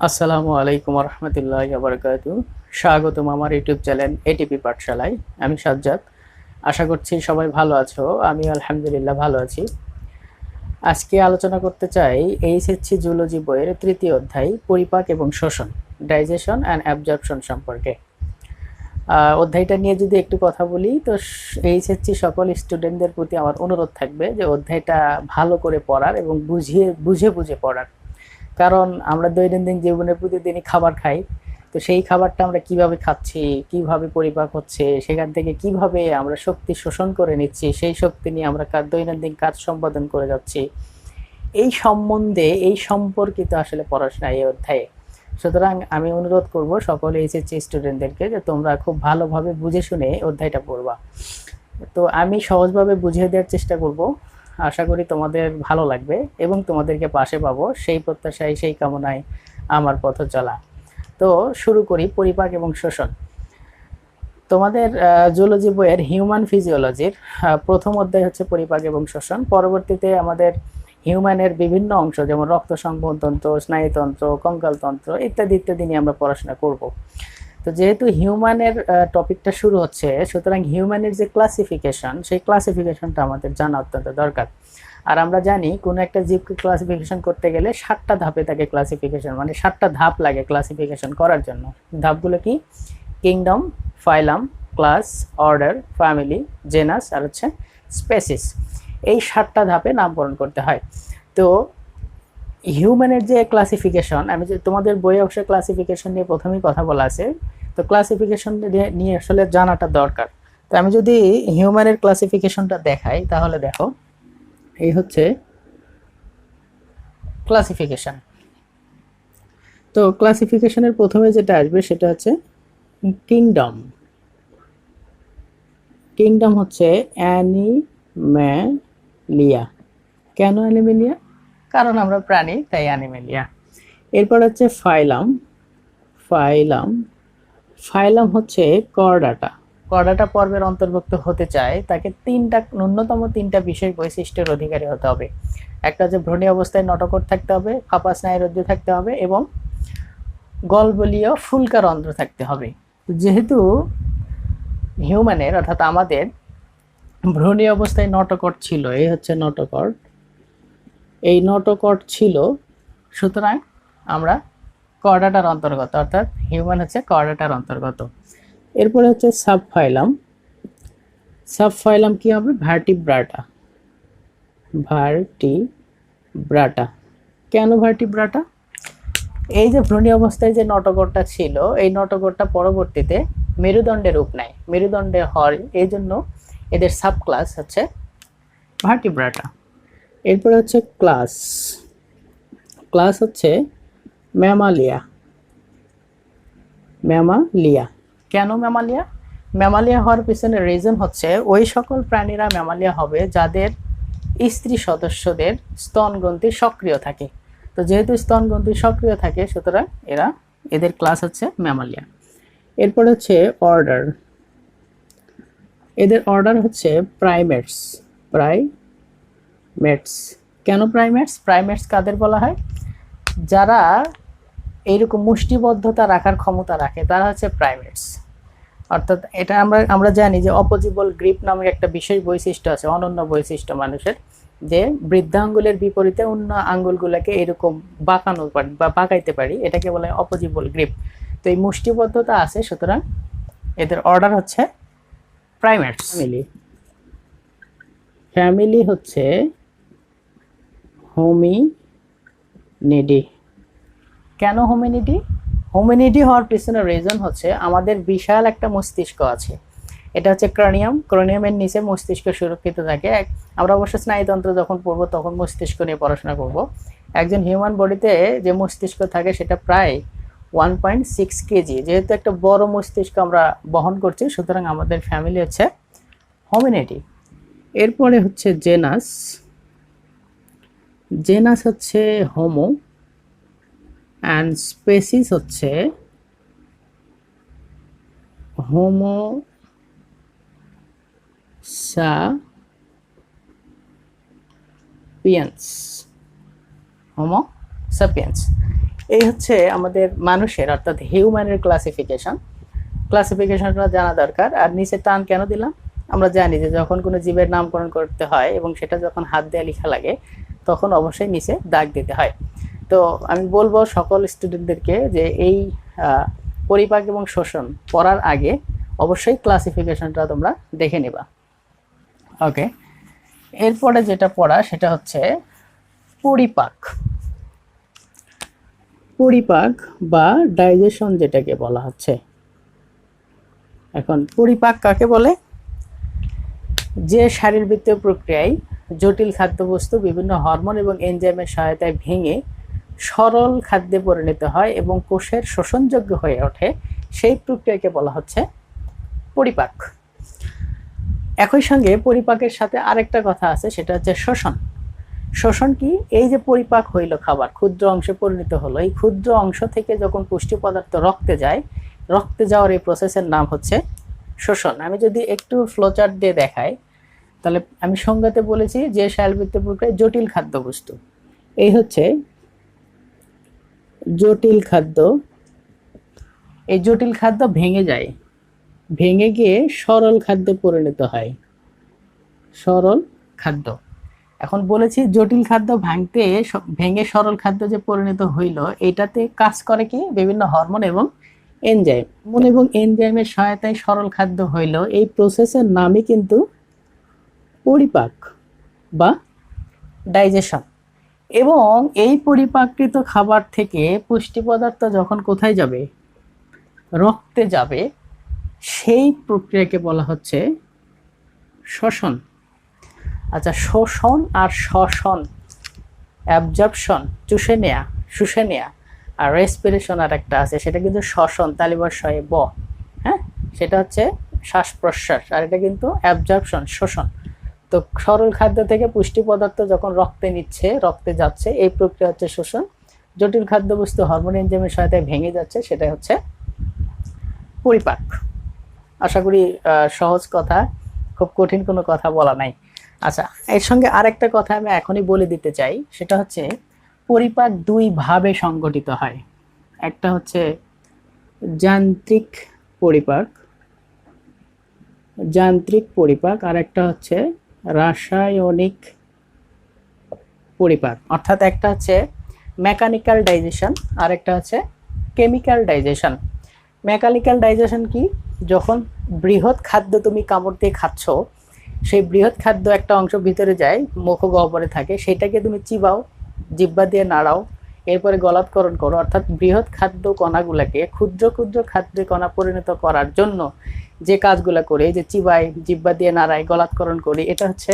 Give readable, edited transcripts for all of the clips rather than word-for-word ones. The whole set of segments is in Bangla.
আসসালামু আলাইকুম রহমতুল্লাহি ওয়া বারাকাতুহু। স্বাগতম আমার ইউটিউব চ্যানেল এটিপি পাঠশালায়। আমি সাজ্জাদ। আশা করছি সবাই ভালো আছো। আমি আলহামদুলিল্লাহ ভালো আছি। আজকে আলোচনা করতে চাই এইচএসসি জুলজি বইয়ের তৃতীয় অধ্যায় পরিপাক এবং শোষণ, ডাইজেশন অ্যান্ড অ্যাবজর্পশন সম্পর্কে। অধ্যায়টা নিয়ে যদি একটু কথা বলি তো এইচএসসি সকল স্টুডেন্টদের প্রতি আমার অনুরোধ থাকবে যে অধ্যায়টা ভালো করে পড়ার এবং বুঝে বুঝে পড়ার। কারণ আমরা দৈনন্দিন জীবনে প্রতিদিনই খাবার খাই। তো সেই খাবারটা আমরা কিভাবে খাচ্ছি, কিভাবে পরিপাক হচ্ছে, সেখান থেকে কিভাবে আমরা শক্তি শোষণ করে নিচ্ছি, সেই শক্তি নিয়ে আমরা দৈনন্দিন কাজ সম্পাদন করে যাচ্ছি, এই সম্বন্ধে এই সম্পর্কিত আসলে পড়াশোনা এই অধ্যায়ে। সুতরাং আমি অনুরোধ করব সকল এইচএসসি স্টুডেন্টদেরকে যে তোমরা খুব ভালোভাবে বুঝে শুনে অধ্যায়টা পড়বা। তো আমি সহজভাবে বুঝিয়ে দেওয়ার চেষ্টা করব। আশা করি তোমাদের ভালো লাগবে এবং তোমাদেরকে পাশে পাবো, সেই প্রত্যাশায় সেই কামনায় আমার পথ চলা। তো শুরু করি পরিপাক এবং শোষণ। তোমাদের জুলজি বইয়ের হিউম্যান ফিজিওলজির প্রথম অধ্যায় হচ্ছে পরিপাক এবং শোষণ। পরবর্তীতে আমাদের হিউম্যানের বিভিন্ন অংশ যেমন রক্ত সংবহনতন্ত্র, স্নায়ুতন্ত্র, কঙ্কালতন্ত্র ইত্যাদি ইত্যাদি নিয়ে আমরা পড়াশোনা করব। তো যেহেতু হিউম্যানের টপিকটা শুরু হচ্ছে, সুতরাং হিউম্যানের যে ক্লাসিফিকেশন, সেই ক্লাসিফিকেশনটা আমাদের জানা অত্যন্ত দরকার। আর আমরা জানি কোনো একটা জীবকে ক্লাসিফিকেশন করতে গেলে 7টা ধাপে তাকে ক্লাসিফিকেশন, মানে 7টা ধাপ লাগে ক্লাসিফিকেশন করার জন্য। ধাপগুলো কি? Kingdom, phylum, class, order, family, genus আর হচ্ছে স্পেসিস। এই 7টা ধাপে নামকরণ করতে হয়। তো হিউম্যানের যে ক্লাসিফিকেশন, আমি যে তোমাদের বই অবশ্যই ক্লাসিফিকেশন নিয়ে প্রথমেই কথা বলা আছে। তো ক্লাসিফিকেশন নিয়ে আসলে জানাটা দরকার। তো আমি যদি হিউম্যানের ক্লাসিফিকেশনটা দেখাই তাহলে দেখো, এই হচ্ছে ক্লাসিফিকেশন। তো ক্লাসিফিকেশনের প্রথমে যেটা আসবে সেটা হচ্ছে কিংডম। কিংডম হচ্ছে অ্যানিম্যালিয়া। কেন অ্যানিমেলিয়া? কারণ আমরা প্রাণী, তাই অ্যানিমেলিয়া। এরপর হচ্ছে ফাইলাম। ফাইলাম ফাইলাম হচ্ছে করডাটা। করডাটা পর্বের অন্তর্ভুক্ত হতে চায় তাকে ন্যূনতম তিনটা বিশেষ বৈশিষ্ট্যের অধিকারী হতে হবে। একটা হচ্ছে ভ্রূণী অবস্থায় নটকট থাকতে হবে, ফাঁপা স্নায়ুরজ্জু থাকতে হবে এবং গলবলীয় ফুলকা রন্ধ্র থাকতে হবে। যেহেতু হিউম্যানের অর্থাৎ আমাদের ভ্রূণী অবস্থায় নটকট ছিল, এই হচ্ছে নটকট, এই নটকট ছিল, সুতরাং আমরা কর্ডাটার অন্তর্গত, অর্থাৎ হিউম্যান হচ্ছে কর্ডাটার অন্তর্গত। এরপরে হচ্ছে সাবফাইলাম। সাবফাইলাম কি হবে? ভার্টিব্রাটা। ভার্টিব্রাটা। কেন ভার্টিব্রাটা? এই যে ভ্রূণী অবস্থায় যে নটকটটা ছিল, এই নটকটটা পরবর্তীতে মেরুদণ্ডের রূপ নেয়, মেরুদণ্ডে হয়, এই জন্য এদের সাব ক্লাস হচ্ছে ভার্টিব্রাটা। এরপরে হচ্ছে ক্লাস। ক্লাস হচ্ছে ম্যামালিয়া। ম্যামালিয়া। কেন ম্যামালিয়া? ম্যামালিয়া হওয়ার পিছনে রিজন হচ্ছে ওই সকল প্রাণীরা ম্যামালিয়া হবে যাদের স্ত্রী সদস্যদের স্তনগ্রন্থি সক্রিয় থাকে। তো যেহেতু স্তনগ্রন্থি সক্রিয় থাকে, সুতরাং এদের ক্লাস হচ্ছে ম্যামালিয়া। এরপর হচ্ছে অর্ডার। এদের অর্ডার হচ্ছে প্রাইমেটস। প্রাইমেটস। কেন প্রাইমেটস? প্রাইমেটস কাদের বলা হয়? যারা এইরকম মুষ্টিবদ্ধতা রাখার ক্ষমতা রাখে তারা হচ্ছে প্রাইমেটস। অর্থাৎ এটা আমরা জানি যে অপোজিবল গ্রিপ নামের একটা বিশেষ বৈশিষ্ট্য আছে, অনন্য বৈশিষ্ট্য মানুষের, যে বৃদ্ধাঙ্গুলের বিপরীতে অন্য আঙ্গুলগুলোকে এরকম বাঁকানো পারি বা বাঁকাইতে পারি, এটাকে বলে অপোজিবল গ্রিপ। তো এই মুষ্টিবদ্ধতা আছে, সুতরাং এদের অর্ডার হচ্ছে প্রাইমেটস। ফ্যামিলি। ফ্যামিলি হচ্ছে হোমিনিডি। কেন হোমিনিডি? হোমিনিডি হওয়ার পিছনে রিজন হচ্ছে আমাদের বিশাল একটা মস্তিষ্ক আছে, এটা হচ্ছে ক্রানিয়াম। ক্রানিয়ামের নিচে মস্তিষ্ক সুরক্ষিত থাকে। আমরা অবশ্য স্নায়ুতন্ত্র যখন পড়বো তখন মস্তিষ্ক নিয়ে পড়াশোনা করব। একজন হিউম্যান বডিতে যে মস্তিষ্ক থাকে সেটা প্রায় 1.6 কেজি। যেহেতু একটা বড় মস্তিষ্ক আমরা বহন করছি, সুতরাং আমাদের ফ্যামিলি হচ্ছে হোমিনিডি। এরপরে হচ্ছে জেনাস। জেনাস হচ্ছে হোমো অ্যান্ড স্পেসিস হচ্ছে হোমো সাপিয়েন্স। Homo sapiens. এই হচ্ছে আমাদের মানুষের অর্থাৎ হিউম্যানের ক্লাসিফিকেশনটা জানা দরকার। আর নিচে টান কেন দিলাম, আমরা জানি যে যখন কোনো জীবের নামকরণ করতে হয় এবং সেটা যখন হাত দিয়ে লেখা লাগে তখন অবশ্যই নিচে দাগ দিতে হয়। তো আমি বলবো সকল স্টুডেন্টদেরকে যে এই পরিপাক এবং শোষণ পড়ার আগে অবশ্যই ক্লাসিফিকেশনটা তোমরা দেখে নিবা। ওকে, এরপরে যেটা পড়া সেটা হচ্ছে পরিপাক। পরিপাক বা ডাইজেশন যেটাকে বলা হচ্ছে। এখন পরিপাক কাকে বলে? যে শারীরবৃত্তীয় প্রক্রিয়ায় জটিল খাদ্যবস্তু বিভিন্ন হরমোন এবং এনজাইমের সহায়তায় ভেঙে সরল খাদ্যে পরিণত হয় এবং কোষের শোষণযোগ্য হয়ে ওঠে, সেই প্রক্রিয়াকে বলা হচ্ছে পরিপাক। একই সঙ্গে পরিপাকের সাথে আরেকটা কথা আছে, সেটা হচ্ছে শোষণ। শোষণ কি? এই যে পরিপাক হইল, খাবার ক্ষুদ্র অংশে পরিণত হলো, এই ক্ষুদ্র অংশ থেকে যখন পুষ্টি পদার্থ রক্তে যায়, রক্তে যাওয়ার এই প্রসেসের নাম হচ্ছে শোষণ। আমি যদি একটু ফ্লোচার্ট দিয়ে দেখাই, তাহলে আমি সংজ্ঞাতে বলেছি যে শারীরবৃত্তীয় প্রক্রিয়ায় জটিল খাদ্যবস্তু, এই হচ্ছে জটিল খাদ্য। এই জটিল খাদ্য ভেঙে যায়, ভেঙে গিয়ে সরল খাদ্যে পরিণত হয়, সরল খাদ্য। এখন বলেছি জটিল খাদ্য ভেঙে সরল খাদ্য যে পরিণত হইল, এটাতে কাজ করে কি? বিভিন্ন হরমোন এবং এনজাইম। হরমোন এবং এনজাইমের সহায়তায় সরল খাদ্য হইল, এই প্রসেসের নামই কিন্তু পরিপাক বা ডাইজেশন। এবং এই পরিপাকৃত খাবার থেকে পুষ্টি পদার্থ যখন কোথায় যাবে? রক্তে যাবে, সেই প্রক্রিয়াকে বলা হচ্ছে শ্বসন। আচ্ছা, শোষণ আর শ্বসন, অ্যাবজর্পশন চুষে নেয়া, শুষে নেয়া, আর রেসপিরেশন আর একটা আছে, সেটা কিন্তু শ্বসন, তালিবার শয়ে ব, হ্যাঁ, সেটা হচ্ছে শ্বাস প্রশ্বাস, আর এটা কিন্তু অ্যাবজর্পশন, শোষণ। তো সরল খাদ্য থেকে পুষ্টি পদার্থ যখন রক্তে নিচ্ছে, রক্তে যাচ্ছে, এই প্রক্রিয়া হচ্ছে শোষণ। জটিল খাদ্যবস্তু হরমোন এনজাইমের সহায়তায় ভেঙে যাচ্ছে, সেটা হচ্ছে পরিপাক। আশা করি সহজ কথা, খুব কঠিন কোনো কথা বলা নাই। আচ্ছা, এর সঙ্গে আরেকটা কথা আমি এখনই বলে দিতে চাই, সেটা হচ্ছে পরিপাক দুই ভাবে সংগঠিত হয়। একটা হচ্ছে যান্ত্রিক পরিপাক, যান্ত্রিক পরিপাক, আর একটা হচ্ছে রাসায়নিক পরিপাক। অর্থাৎ একটা হচ্ছে মেকানিক্যাল ডাইজেশন, আর একটা হচ্ছে কেমিক্যাল ডাইজেশন। মেকানিক্যাল ডাইজেশন কি? যখন বৃহৎ খাদ্য তুমি কামড় দিয়ে খাচ্ছ, সেই বৃহৎ খাদ্য একটা অংশ ভিতরে যায়, মুখগহ্বরে থাকে, সেটাকে তুমি চিবাও, জিহ্বা দিয়ে নাড়াও, এরপরে গলাৎকরণ করো। অর্থাৎ বৃহৎ খাদ্য কণাগুলোকে ক্ষুদ্র ক্ষুদ্র খাদ্য কণা পরিণত করার জন্য যে কাজগুলো করে, যে চিবাই, জিহ্বা দিয়ে নাড়াই, গলাৎকরণ করি, এটা হচ্ছে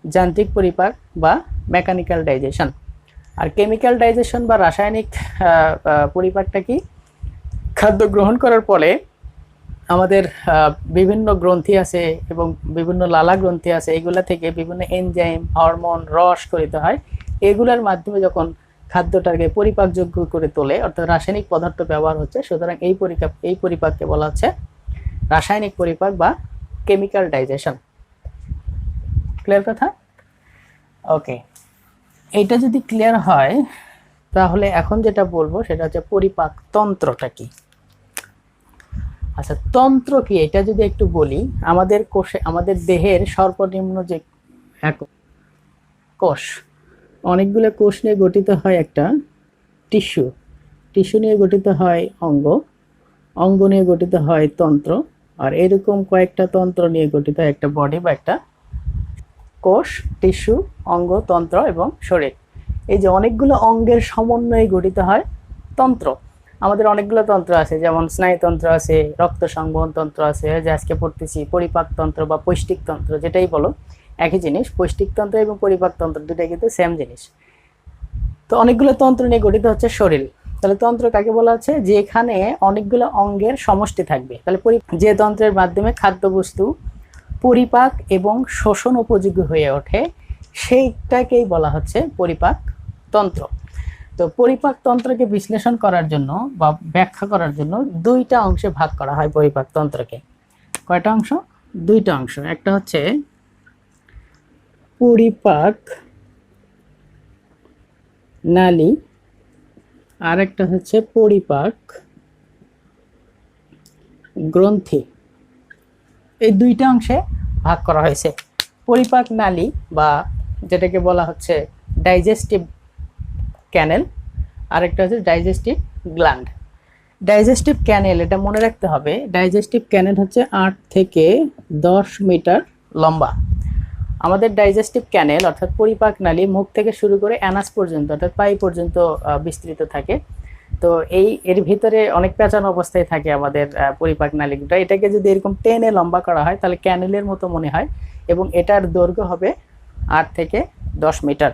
যান্ত্রিক পরিপাক বা মেকানিক্যাল ডাইজেশন। আর কেমিক্যাল ডাইজেশন বা রাসায়নিক পরিপাকটা কি? খাদ্য গ্রহণ করার পরে আমাদের বিভিন্ন গ্রন্থি আছে এবং বিভিন্ন লালা গ্রন্থি আছে, এগুলা থেকে বিভিন্ন এনজাইম, হরমোন, রস করিত হয়। এগুলার মাধ্যমে যখন খাদ্যটাকে পরিপাকযোগ্য করে তোলে, অর্থাৎ রাসায়নিক পদার্থ ব্যবহার হচ্ছে, সুতরাং এই পরিপাককে বলা হচ্ছে রাসায়নিক পরিপাক বা কেমিক্যাল ডাইজেশন। ক্লিয়ার কথা? ওকে, এইটা যদি ক্লিয়ার হয়, তাহলে এখন যেটা বলবো সেটা হচ্ছে পরিপাক তন্ত্রটা কি। আচ্ছা, তন্ত্র কি এটা যদি একটু বলি, আমাদের কোষে, আমাদের দেহের সর্বনিম্ন যে কোষ, অনেকগুলো কোষ নিয়ে গঠিত হয় একটা টিস্যু, টিস্যু নিয়ে গঠিত হয় অঙ্গ, অঙ্গ নিয়ে গঠিত হয় তন্ত্র, আর এরকম কয়েকটা তন্ত্র নিয়ে গঠিত হয় একটা বডি বা একটা কোষ, টিস্যু, অঙ্গ, তন্ত্র এবং শরীর। এই যে অনেকগুলো অঙ্গের সমন্বয়ে গঠিত হয় তন্ত্র। আমাদের অনেকগুলো তন্ত্র আছে, যেমন স্নায়ুতন্ত্র আছে, রক্ত সংবহন তন্ত্র আছে, যে আজকে পড়তেছি পরিপাক তন্ত্র বা পৈষ্টিক তন্ত্র, যেটাই বলো একই জিনিস। পৈষ্টিক তন্ত্র এবং পরিপাক তন্ত্র দুটাই কিন্তু সেম জিনিস। তো অনেকগুলো তন্ত্র নিয়ে গঠিত হচ্ছে শরীর। তাহলে তন্ত্র কাকে বলা হচ্ছে? যেখানে অনেকগুলো অঙ্গের সমষ্টি থাকবে। তাহলে যে তন্ত্রের মাধ্যমে খাদ্যবস্তু পরিপাক এবং শোষণ উপযোগী হয়ে ওঠে, সেইটাকেই বলা হচ্ছে পরিপাক তন্ত্র। তো পরিপাক তন্ত্রকে বিশ্লেষণ করার জন্য বা ব্যাখ্যা করার জন্য দুইটা অংশে ভাগ করা হয় পরিপাক তন্ত্রকে। কয়টা অংশ? দুইটা অংশ। একটা হচ্ছে পরিপাক নালী, আর একটা হচ্ছে পরিপাক গ্রন্থি। এই দুইটা অংশে ভাগ করা হয়েছে। পরিপাক নালী বা যেটাকে বলা হচ্ছে ডাইজেস্টিভ ক্যানেল, আরেকটা হচ্ছে ডাইজেস্টিভ গ্ল্যান্ড। ডাইজেস্টিভ ক্যানেল, এটা মনে রাখতে হবে, ডাইজেস্টিভ ক্যানেল হচ্ছে 8 থেকে 10 মিটার লম্বা। আমাদের ডাইজেস্টিভ ক্যানেল অর্থাৎ পরিপাক নালী মুখ থেকে শুরু করে অ্যানাস পর্যন্ত অর্থাৎ পাই পর্যন্ত বিস্তৃত থাকে। তো এর ভিতরে অনেক পেঁচানো অবস্থায় থাকে আমাদের পরিপাক নালীটা। এটাকে যদি এরকম টেনে লম্বা করা হয় তাহলে ক্যানেলের মতো মনে হয়, এবং এটার দৈর্ঘ্য হবে 8 থেকে 10 মিটার।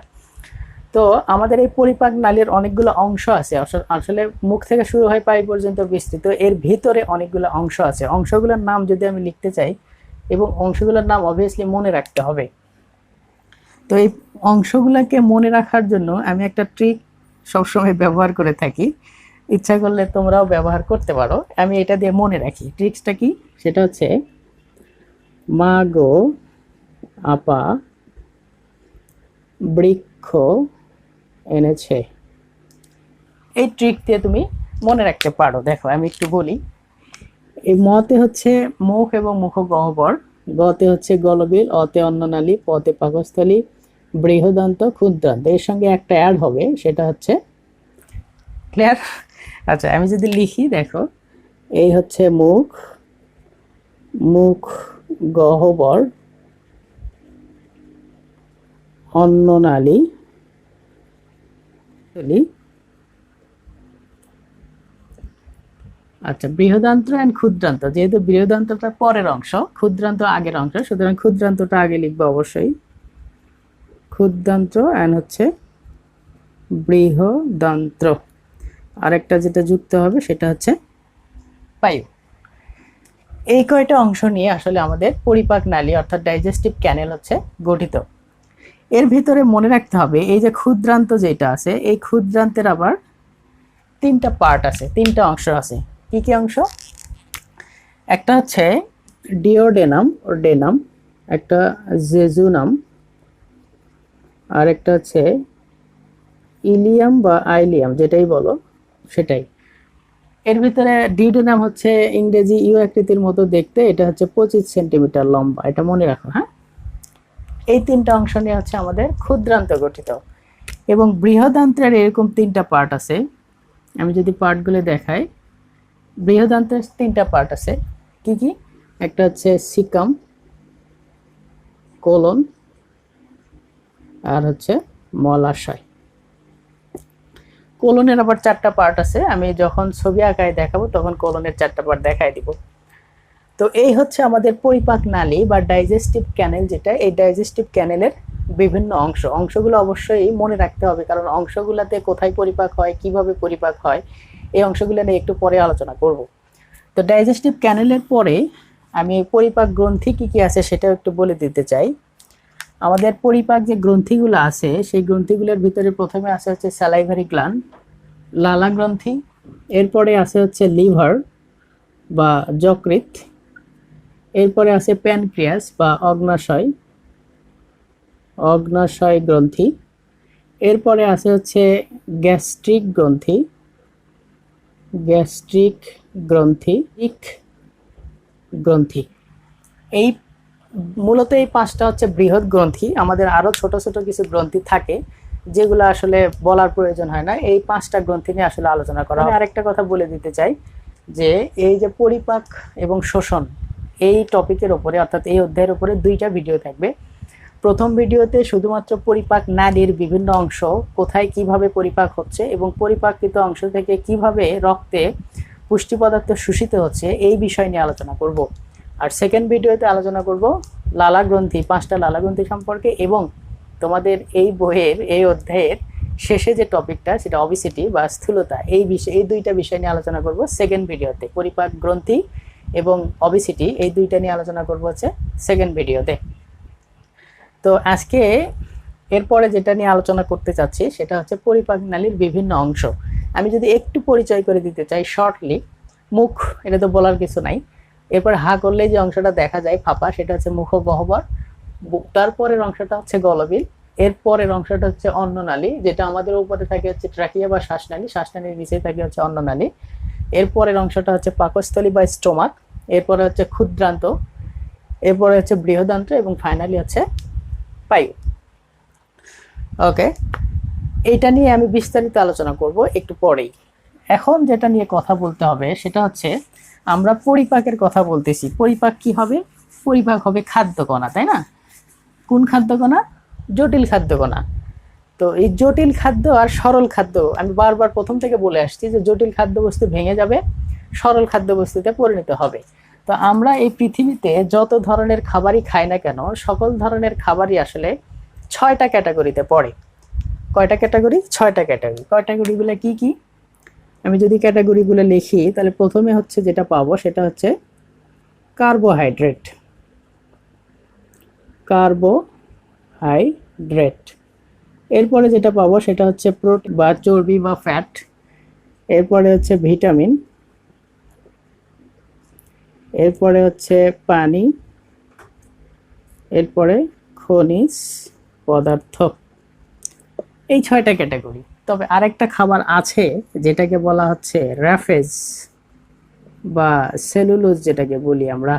তো আমাদের এই পরিপাক নালীর অনেকগুলো অংশ আছে, আসলে মুখ থেকে শুরু হয় পাই পর্যন্ত বিস্তৃত। এর ভিতরে অনেকগুলো অংশ আছে। অংশগুলোর নাম যদি আমি লিখতে চাই, এবং অংশগুলোর নাম অবভিয়াসলি মনে রাখতে হবে। তো এই অংশগুলোকে মনে রাখার জন্য আমি একটা ট্রিক সবসময় ব্যবহার করে থাকি, ইচ্ছা করলে তোমরাও ব্যবহার করতে পারো। আমি এটা দিয়ে মনে রাখি। ট্রিক্সটা কি? সেটা হচ্ছে মা গো আপা বৃক্ষ এনেছে। এই ট্রিক দিয়ে তুমি মনে রাখতে পারো। দেখো আমি একটু বলি। এই মতে হচ্ছে মুখ এবং মুখগহ্বর, গতে হচ্ছে গলবিল, অতে অন্ননালী, পতে পাকস্থলী, বৃহদান্ত, ক্ষুদ্রান্ত। এর সঙ্গে একটা অ্যাড হবে, সেটা হচ্ছে ক্লিয়ার? আচ্ছা আমি যদি লিখি, দেখো এই হচ্ছে মুখ, মুখ গহ্বর, অন্ননালী, আচ্ছা বৃহদান্ত্র এন্ড ক্ষুদ্রান্ত। যেহেতু বৃহদান্ত্রটা পরের অংশ, ক্ষুদ্রান্ত আগের অংশ, সুতরাং ক্ষুদ্রান্তটা আগে লিখবো অবশ্যই। ক্ষুদ্রান্ত এন্ড হচ্ছে বৃহদান্ত্র। আরেকটা যেটা যুক্ত হবে সেটা হচ্ছে পায়ু। এই কয়টা অংশ নিয়ে আসলে আমাদের পরিপাক নালী অর্থাৎ ডাইজেস্টিভ ক্যানেল হচ্ছে গঠিত। এর ভিতরে মনে রাখতে হবে এই যে ক্ষুদ্রান্ত যেটা আছে, এই ক্ষুদ্রান্তের আবার 3টা পার্ট আছে, 3টা অংশ আছে। কি কি অংশ? একটা হচ্ছে ডিওডেনাম ও ডেনাম, একটা জেজুনাম, আর একটা হচ্ছে ইলিয়াম বা আইলিয়াম, যেটাই বলো সেটাই। এর ভিতরে ডিওডেনাম হচ্ছে ইংরেজি ইউ আকৃতির মতো দেখতে, এটা হচ্ছে 25 সেন্টিমিটার লম্বা, এটা মনে রাখো। হ্যাঁ, এই 3টা অংশ নিয়ে হচ্ছে আমাদের ক্ষুদ্রান্ত গঠিত। এবং বৃহদান্ত্রের এরকম 3টা পার্ট আছে। আমি যদি পার্টগুলো দেখাই, বৃহদান্ত্রের 3টা পার্ট আছে। কি কি? একটা হচ্ছে সিকাম, কোলন, আর হচ্ছে মলাশয়। কোলনের আবার 4টা পার্ট আছে। আমি যখন ছবি আঁকায় দেখাবো তখন কোলনের 4টা পার্ট দেখাই দিব। তো এই হচ্ছে আমাদের পরিপাক নালী বা ডাইজেস্টিভ ক্যানেল, যেটা এই ডাইজেস্টিভ ক্যানেলের বিভিন্ন অংশগুলো অবশ্যই মনে রাখতে হবে, কারণ অংশগুলোতে কোথায় পরিপাক হয়, কিভাবে পরিপাক হয়, এই অংশগুলো নিয়ে একটু পরে আলোচনা করব। তো ডাইজেস্টিভ ক্যানেলের পরে আমি পরিপাক গ্রন্থি কি কি আছে সেটাও একটু বলে দিতে চাই। আমাদের পরিপাক যে গ্রন্থিগুলো আছে, সেই গ্রন্থিগুলোর ভিতরে প্রথমে আছে হচ্ছে স্যালাইভারি গ্ল্যান্ড, লালা গ্রন্থি। এরপরে আছে হচ্ছে লিভার বা যকৃৎ। এরপরে আছে প্যানক্রিয়াস বা অগ্নাশয় গ্রন্থি। এরপরে আছে হচ্ছে গ্যাস্ট্রিক গ্রন্থি, গ্রন্থি। এই মূলত এই 5টা হচ্ছে বৃহৎ গ্রন্থি। আমাদের আরো ছোট ছোট কিছু গ্রন্থি থাকে যেগুলো আসলে বলার প্রয়োজন হয় না। এই 5টা গ্রন্থি নিয়ে আসলে আলোচনা করা। আমি আরেকটা কথা বলে দিতে চাই যে এই যে পরিপাক এবং শোষণ, এই টপিকের উপরে অর্থাৎ এই অধ্যায়ের উপরে 2টা ভিডিও থাকবে। প্রথম ভিডিওতে শুধুমাত্র পরিপাক নালীর বিভিন্ন অংশ, কোথায় কিভাবে পরিপাক হচ্ছে এবং পরিপাকৃত অংশ থেকে কিভাবে রক্তে পুষ্টি পদার্থ শোষিত হচ্ছে, এই বিষয় নিয়ে আলোচনা করব। আর সেকেন্ড ভিডিওতে আলোচনা করব লালা গ্রন্থি, 5টা লালা গ্রন্থি সম্পর্কে, এবং তোমাদের এই বইয়ের এই অধ্যায়ের শেষে যে টপিকটা সেটা অবিসিটি বা স্থূলতা, এই 2টা বিষয় নিয়ে আলোচনা করব সেকেন্ড ভিডিওতে। পরিপাক গ্রন্থি এবং অবিসিটি এই 2টা নিয়ে আলোচনা করব হচ্ছে সেকেন্ড ভিডিওতে। তো আজকে এরপরে যেটা নিয়ে আলোচনা করতে চাচ্ছি সেটা হচ্ছে পরিপাক নালীর বিভিন্ন অংশ। আমি যদি একটু পরিচয় করে দিতে চাই শর্টলি, মুখ, এটা তো বলার কিছু নাই। এরপর হা করলে যে অংশটা দেখা যায় ফাঁপা, সেটা হচ্ছে মুখগহ্বর। তারপরের অংশটা হচ্ছে গলবিল, এর পরের অংশটা হচ্ছে অন্ননালী, যেটা আমাদের উপরে থাকে হচ্ছে ট্রাকিয়া বা শ্বাসনালী, শ্বাসনালীর নিচে থাকে হচ্ছে অন্ননালী। এর পরের অংশটা হচ্ছে পাকস্থলী বা স্টোমাক, এরপরে হচ্ছে ক্ষুদ্রান্ত, এরপরে হচ্ছে বৃহদান্ত্র এবং ফাইনালি হচ্ছে পায়ু। ওকে, এইটা নিয়ে আমি বিস্তারিত আলোচনা করব একটু পরেই। এখন যেটা নিয়ে কথা বলতে হবে সেটা হচ্ছে আমরা পরিপাকের কথা বলতেছি। পরিপাক কি হবে? পরিপাক হবে খাদ্যকণা, তাই না? কোন খাদ্যকণা? জটিল খাদ্যকণা। তো এই জটিল খাদ্য আর সরল খাদ্য, আমি বারবার প্রথম থেকে বলে আসছি যে জটিল খাদ্যবস্তু ভেঙে যাবে, সরল খাদ্যবস্তুতে পরিণত হবে। তো আমরা এই পৃথিবীতে যত ধরনের খাবারই খাই না কেন, সকল ধরনের খাবারই আসলে 6টা ক্যাটাগরিতে পড়ে। কয়টা ক্যাটাগরি? 6টা ক্যাটাগরি। ক্যাটাগরিগুলো কি কি? আমি যদি ক্যাটাগরিগুলো লিখি তাহলে প্রথমে হচ্ছে যেটা পাবো সেটা হচ্ছে কার্বোহাইড্রেট। কার্বোহাইড্রেট। এরপরে যেটা পাবো সেটা হচ্ছে প্রোটিন বা চর্বি বা ফ্যাট। এরপরে হচ্ছে ভিটামিন। এরপরে হচ্ছে পানি। এরপরে খনিজ পদার্থ। এই 6টা ক্যাটাগরি। তবে আরেকটা খাবার আছে যেটাকে বলা হচ্ছে র্যাফেজ বা সেলুলোজ, যেটাকে বলি আমরা।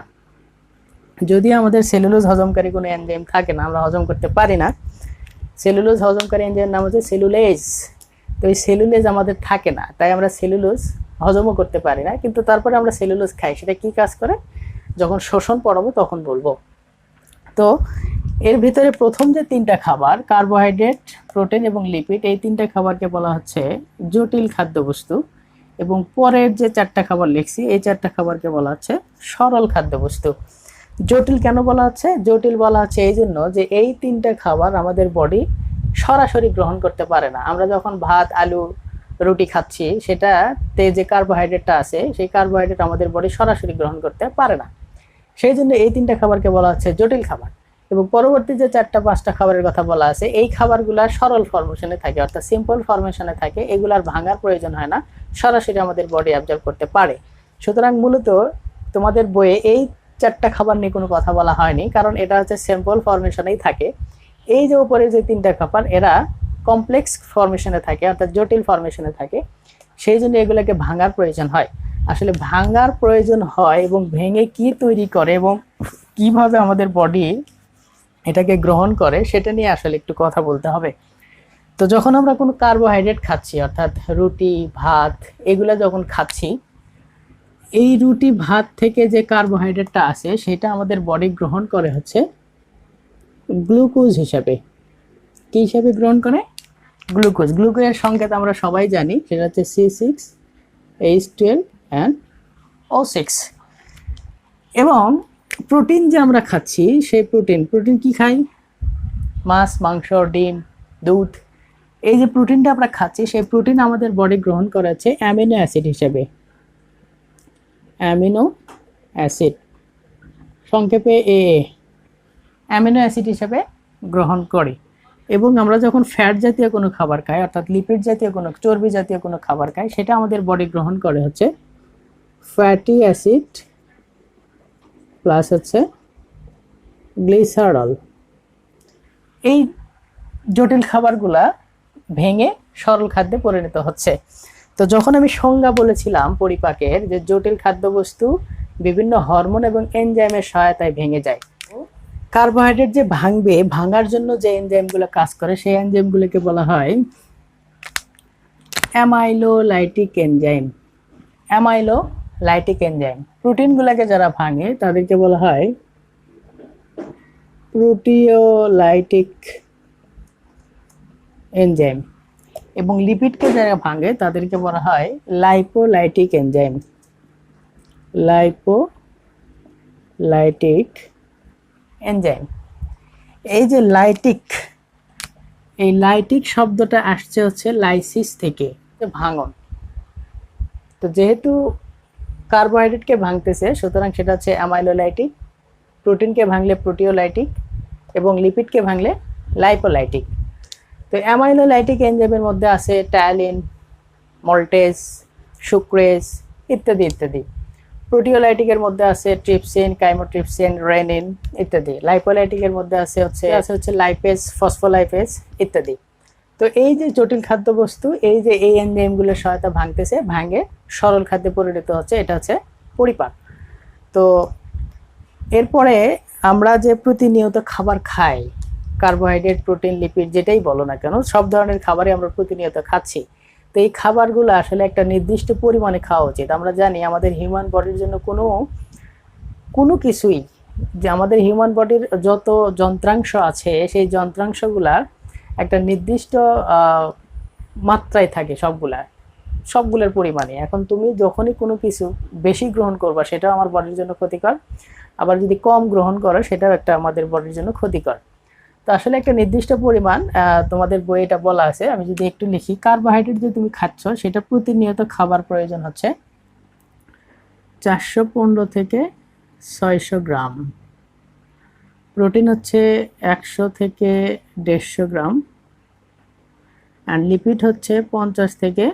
যদি আমাদের সেলুলোজ হজমকারী কোনো এনজাইম থাকে না, আমরা হজম করতে পারি না। সেলুলোজ হজমকারী এনজাইমের নাম হচ্ছে সেলুলেজ। তো এই সেলুলেজ আমাদের থাকে না, তাই আমরা সেলুলোজ হজমও করতে পারি না। কিন্তু তারপরে আমরা সেলুলোজ খাই। সেটা কি কাজ করে যখন শোষণ পড়াবো তখন বলবো। তো এর ভিতরে প্রথম যে 3টা খাবার, কার্বোহাইড্রেট, প্রোটিন এবং লিপিড, এই 3টা খাবারকে বলা হচ্ছে জটিল খাদ্যবস্তু। এবং পরের যে 4টা খাবার লিখছি, এই 4টা খাবারকে বলা হচ্ছে সরল খাদ্যবস্তু। জটিল কেন বলা হচ্ছে? জটিল বলা হচ্ছে এই জন্য যে এই 3টা খাবার আমাদের বডি সরাসরি গ্রহণ করতে পারে না। আমরা যখন ভাত, আলু, রুটি খাচ্ছি, সেটাতে যে কার্বোহাইড্রেটটা আছে, সেই কার্বোহাইড্রেট আমাদের বডি সরাসরি গ্রহণ করতে পারে না। সেই জন্য এই 3টা খাবারকে বলা হচ্ছে জটিল খাবার। এবং পরবর্তী যে 4টা-5টা খাবারের কথা বলা আছে, এই খাবারগুলো সরল ফরমেশনে থাকে, অর্থাৎ সিম্পল ফরমেশনে থাকে। এগুলার ভাঙার প্রয়োজন হয় না, সরাসরি আমাদের বডি অ্যাবজর্ব করতে পারে। সুতরাং মূলত তোমাদের বইয়ে এই 4টা খাবার নিয়ে কোনো কথা বলা হয়নি, কারণ এটা হচ্ছে সিম্পল ফরমেশনেই থাকে। এই যে উপরে যে 3টা খাবার, এরা কমপ্লেক্স ফরমেশনে থাকে, অর্থাৎ জটিল ফরমেশনে থাকে। সেই জন্য এগুলোকে ভাঙার প্রয়োজন হয়। আসলে ভাঙার প্রয়োজন হয় এবং ভেঙে কি তৈরি করে এবং কিভাবে আমাদের বডি এটাকে গ্রহণ করে, সেটা নিয়ে আসলে একটু কথা বলতে হবে। তো যখন আমরা কোনো কার্বোহাইড্রেট খাচ্ছি, অর্থাৎ রুটি, ভাত, এগুলা যখন খাচ্ছি, এই রুটি, ভাত থেকে যে কার্বোহাইড্রেটটা আছে সেটা আমাদের বডি গ্রহণ করে হচ্ছে গ্লুকোজ হিসাবে। কি হিসাবে গ্রহণ করে? গ্লুকোজ। গ্লুকোজের সংকেত আমরা সবাই জানি, সেটা হচ্ছে C6H12 and O6। এবং প্রোটিন যে আমরা খাচ্ছি, সেই প্রোটিন কি খাই? মাছ, মাংস, ডিম, দুধ। এই যে প্রোটিনটা আমরা খাচ্ছি, সেই প্রোটিন আমাদের বডি গ্রহণ করা হচ্ছে অ্যামিনো অ্যাসিড হিসেবে। অ্যামিনো অ্যাসিড, সংক্ষেপে AA, অ্যামিনো অ্যাসিড হিসেবে গ্রহণ করে। এবং আমরা যখন ফ্যাট জাতীয় কোনো খাবার খাই, অর্থাৎ লিপিড জাতীয় কোনো, চর্বি জাতীয় কোনো খাবার খাই, সেটা আমাদের বডি গ্রহণ করে হচ্ছে ফ্যাটি অ্যাসিড প্লাস হচ্ছে গ্লিসারল। এই জটিল খাবারগুলা ভেঙে সরল খাদ্যে পরিণত হচ্ছে। তো যখন আমি সংজ্ঞা বলেছিলাম পরিপাকের, যে জটিল খাদ্যবস্তু বিভিন্ন হরমোন এবং এনজাইমের সহায়তায় ভেঙে যায়। কার্বোহাইড্রেট যে ভাঙবে, ভাঙার জন্য যে এনজাইমগুলো কাজ করে, সেই এনজাইমগুলোকে বলা হয় অ্যামাইলোলাইটিক এনজাইম। Amylolytic enzyme. প্রোটিনগুলোকে যারা ভাঙে তাদেরকে বলা হয় প্রোটিওলাইটিক এনজাইম। এবং লিপিডকে যারা ভাঙে তাদেরকে বলা হয় লাইপোলাইটিক এনজাইম। Lipolytic enzyme. এই যে লাইটিক, এই লাইটিক শব্দটা আসছে হচ্ছে লাইসিস থেকে, ভাঙন। তো যেহেতু কার্বোহাইড্রেটকে ভাঙতেছে, সুতরাং সেটা হচ্ছে অ্যামাইলোলাইটিক। প্রোটিনকে ভাঙলে প্রোটিওলাইটিক এবং লিপিডকে ভাঙলে লাইপোলাইটিক। তো অ্যামাইলোলাইটিক এনজাইমের মধ্যে আছে টায়ালিন, মল্টেজ, সুক্রেজ ইত্যাদি ইত্যাদি। প্রোটিওলাইটিকের মধ্যে আছে ট্রিপসিন, কাইমোট্রিপসিন, রেনিন ইত্যাদি। লাইপোলাইটিকের মধ্যে আছে লাইপেজ, ফসফোলাইপেজ ইত্যাদি। তো এই যে জটিল খাদ্যবস্তু, এই যে এই এনজাইমগুলোর সহায়তা ভাঙতেছে, ভাঙে সরল খাদ্যে পরিণত হচ্ছে, এটা হচ্ছে পরিপাক। তো এরপরে আমরা যে প্রতিনিয়ত খাবার খাই, কার্বোহাইড্রেট, প্রোটিন, লিপিড যেটাই বলো না কেন, সব ধরনের খাবারই আমরা প্রতিনিয়ত খাচ্ছি। তো এই খাবারগুলো আসলে একটা নির্দিষ্ট পরিমাণে খাওয়া উচিত। আমরা জানি আমাদের হিউম্যান বডির জন্য কোনো কিছুই, যে আমাদের হিউম্যান বডির যত যন্ত্রাংশ আছে সেই যন্ত্রাংশগুলা একটা নির্দিষ্ট মাত্রায় থাকে, সবগুলোর পরিমাণে। এখন তুমি যখনই কোনো কিছু বেশি গ্রহণ করবা সেটাও আমার বডির জন্য ক্ষতিকর, আবার যদি কম গ্রহণ করো সেটাও একটা আমাদের বডির জন্য ক্ষতিকর। তো আসলে একটা নির্দিষ্ট পরিমাণ তোমাদের বইয়ে এটা বলা আছে। আমি যদি একটু লিখি, কার্বোহাইড্রেট যে তুমি খাচ্ছ সেটা প্রতিনিয়ত খাবার প্রয়োজন হচ্ছে 415 থেকে 600 গ্রাম। প্রোটিন হচ্ছে 100 থেকে 150 গ্রাম, আর লিপিড হচ্ছে 50 থেকে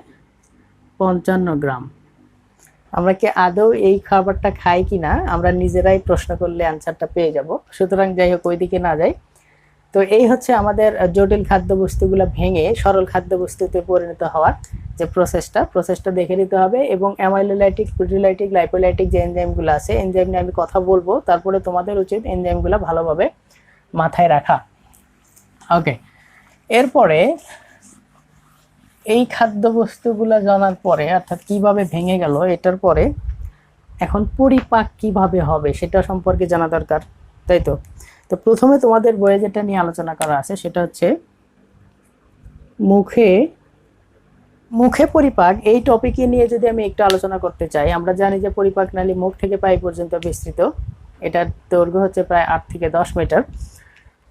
55 গ্রাম। আমরা কি আদৌ এই খাবারটা খাই কিনা আমরা নিজেরাই প্রশ্ন করলে অ্যান্সারটা পেয়ে যাব। সুতরাং যাই হোক, ওইদিকে না যাই। তো এই হচ্ছে আমাদের জটিল খাদ্যবস্তুগুলো ভেঙে সরল খাদ্যবস্তুতে পরিণত হওয়ার যে প্রসেসটা দেখে নিতে হবে। এবং অ্যামাইলোলাইটিক, প্রোটিওলাইটিক, লাইপোলাইটিক যে এনজাইমগুলো আছে, এনজাইম নিয়ে আমি কথা বলবো, তারপরে তোমাদের উচিত এনজাইমগুলো ভালোভাবে মাথায় রাখা। ওকে, এরপরে এই খাদ্যবস্তুগুলো জানার পরে, অর্থাৎ কিভাবে ভেঙে গেল, এটার পরে এখন পরিপাক কিভাবে হবে সেটা সম্পর্কে জানা দরকার, তাই তো? তো প্রথমে তোমাদের বইয়ে যেটা নিয়ে আলোচনা করা আছে সেটা হচ্ছে মুখে পরিপাক। এই টপিকে নিয়ে যদি আমি একটু আলোচনা করতে চাই, আমরা জানি যে পরিপাক নালী মুখ থেকে পাই পর্যন্ত বিস্তৃত, এটার দৈর্ঘ্য হচ্ছে প্রায় 8 থেকে 10 মিটার।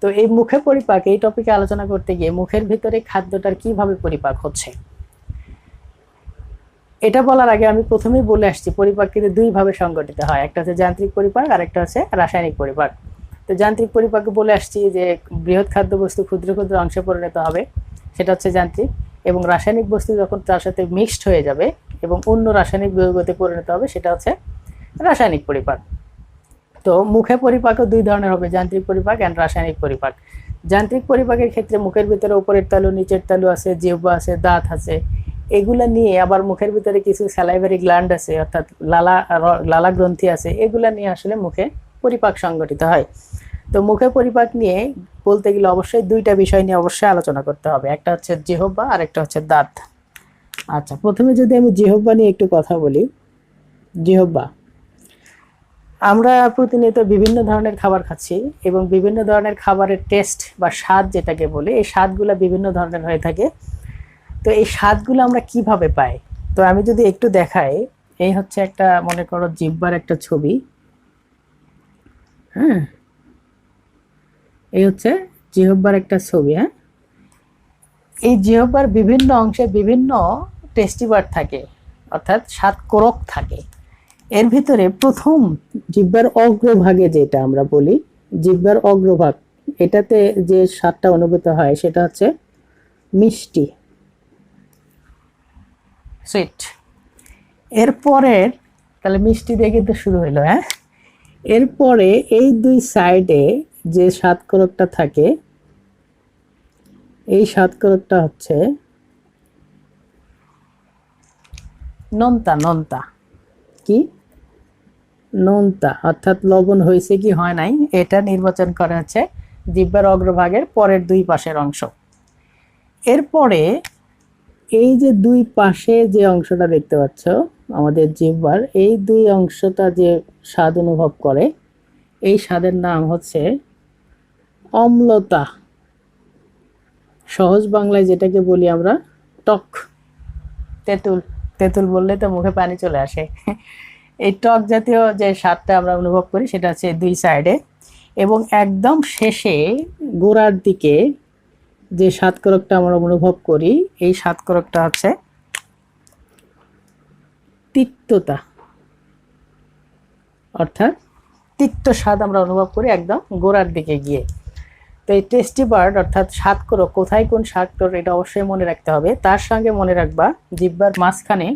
তো এই মুখে পরিপাক, এই টপিকে আলোচনা করতে গিয়ে মুখের ভিতরে খাদ্যটার কিভাবে পরিপাক হচ্ছে এটা বলার আগে আমি প্রথমেই বলে আসছি পরিপাক কিন্তু দুই ভাবে সংগঠিত হয়, একটা হচ্ছে যান্ত্রিক পরিপাক আর একটা হচ্ছে রাসায়নিক পরিপাক। তো যান্ত্রিক পরিপাকে বলে আসছি যে বৃহৎ খাদ্যবস্তু ক্ষুদ্র ক্ষুদ্র অংশে পরিণত হবে, সেটা হচ্ছে যান্ত্রিক। এবং রাসায়নিক বস্তু যখন তার সাথে মিক্সড হয়ে যাবে এবং অন্য রাসায়নিক যৌগতে পরিণত হবে, সেটা হচ্ছে রাসায়নিক পরিপাক। তো মুখে পরিপাকও দুই ধরনের হবে, যান্ত্রিক পরিপাক এন্ড রাসায়নিক পরিপাক। যান্ত্রিক পরিপাকের ক্ষেত্রে মুখের ভিতরে উপরের তালু, নিচের তালু আছে, জিহ্বা আছে, দাঁত আছে, এগুলা নিয়ে আবার মুখের ভিতরে কিছু স্যালাইভারি গ্ল্যান্ড আছে, অর্থাৎ লালা গ্রন্থি আছে, এগুলা নিয়ে আসলে মুখে পরিপাক সংগঠিত হয়। তো মুখে পরিপাক নিয়ে বলতে গেলে অবশ্যই দুইটা বিষয় নিয়ে অবশ্যই আলোচনা করতে হবে, একটা হচ্ছে জিহ্বা আর একটা হচ্ছে দাঁত। আচ্ছা, প্রথমে যদি আমি জিহ্বা নিয়ে একটু কথা বলি। জিহ্বা, আমরা প্রতিনিয়ত বিভিন্ন ধরনের খাবার খাচ্ছি এবং বিভিন্ন ধরনের খাবারের টেস্ট বা স্বাদ যেটাকে বলি, এই স্বাদগুলো বিভিন্ন ধরনের হয়ে থাকে। তো এই স্বাদগুলো আমরা কিভাবে পাই? তো আমি যদি একটু দেখাই, এই হচ্ছে একটা, মনে করো জিহ্বার একটা ছবি, হ্যাঁ, এই হচ্ছে জিহ্বার একটা ছবি। হ্যাঁ, এই জিহ্বার বিভিন্ন অংশে বিভিন্ন টেস্টি বার্ড থাকে, অর্থাৎ স্বাদ কোরক থাকে। এর ভিতরে প্রথম জিহ্বার অগ্রভাগে যেটা আমরা বলি, জিহ্বার অগ্রভাগ, এটাতে যে স্বাদটা অনুভূত হয় সেটা হচ্ছে মিষ্টি, সুইট। এরপরের, তাহলে মিষ্টি দিয়ে কিন্তু শুরু হইলো। হ্যাঁ, এরপরে এই দুই সাইডে যে স্বাদকোরকটা থাকে, এই স্বাদকোরকটা হচ্ছে নোনতা। কি নোনতা, অর্থাৎ লবণ হয়েছে কি হয় নাই, এটা নির্বাচন করা হচ্ছে জিহ্বার অগ্রভাগের পরের দুই পাশের অংশ। এরপরে এই যে দুই পাশে যে অংশটা দেখতে পাচ্ছ আমাদের জিহ্বার, এই দুই অংশটা যে স্বাদ অনুভব করে, এই স্বাদের নাম হচ্ছে অম্লতা। সহজ বাংলায় যেটাকে বলি আমরা টক, তেঁতুল বললে তো মুখে পানি চলে আসে। এই টক জাতীয় যে স্বাদটা আমরা অনুভব করি সেটা হচ্ছে দুই সাইডে, এবং একদম শেষে গোড়ার দিকে যে স্বাদকোরকটা আমরা অনুভব করি, এই স্বাদকোরকটা হচ্ছে তিক্ততা, অর্থাৎ তিক্ত স্বাদ আমরা অনুভব করি একদম গোড়ার দিকে গিয়ে। তো এই টেস্টি বার্ড অর্থাৎ স্বাদকোরক, কোথায় কোন স্বাদকোরক এটা অবশ্যই মনে রাখতে হবে। তার সঙ্গে মনে রাখবা জিহ্বার মাঝখানে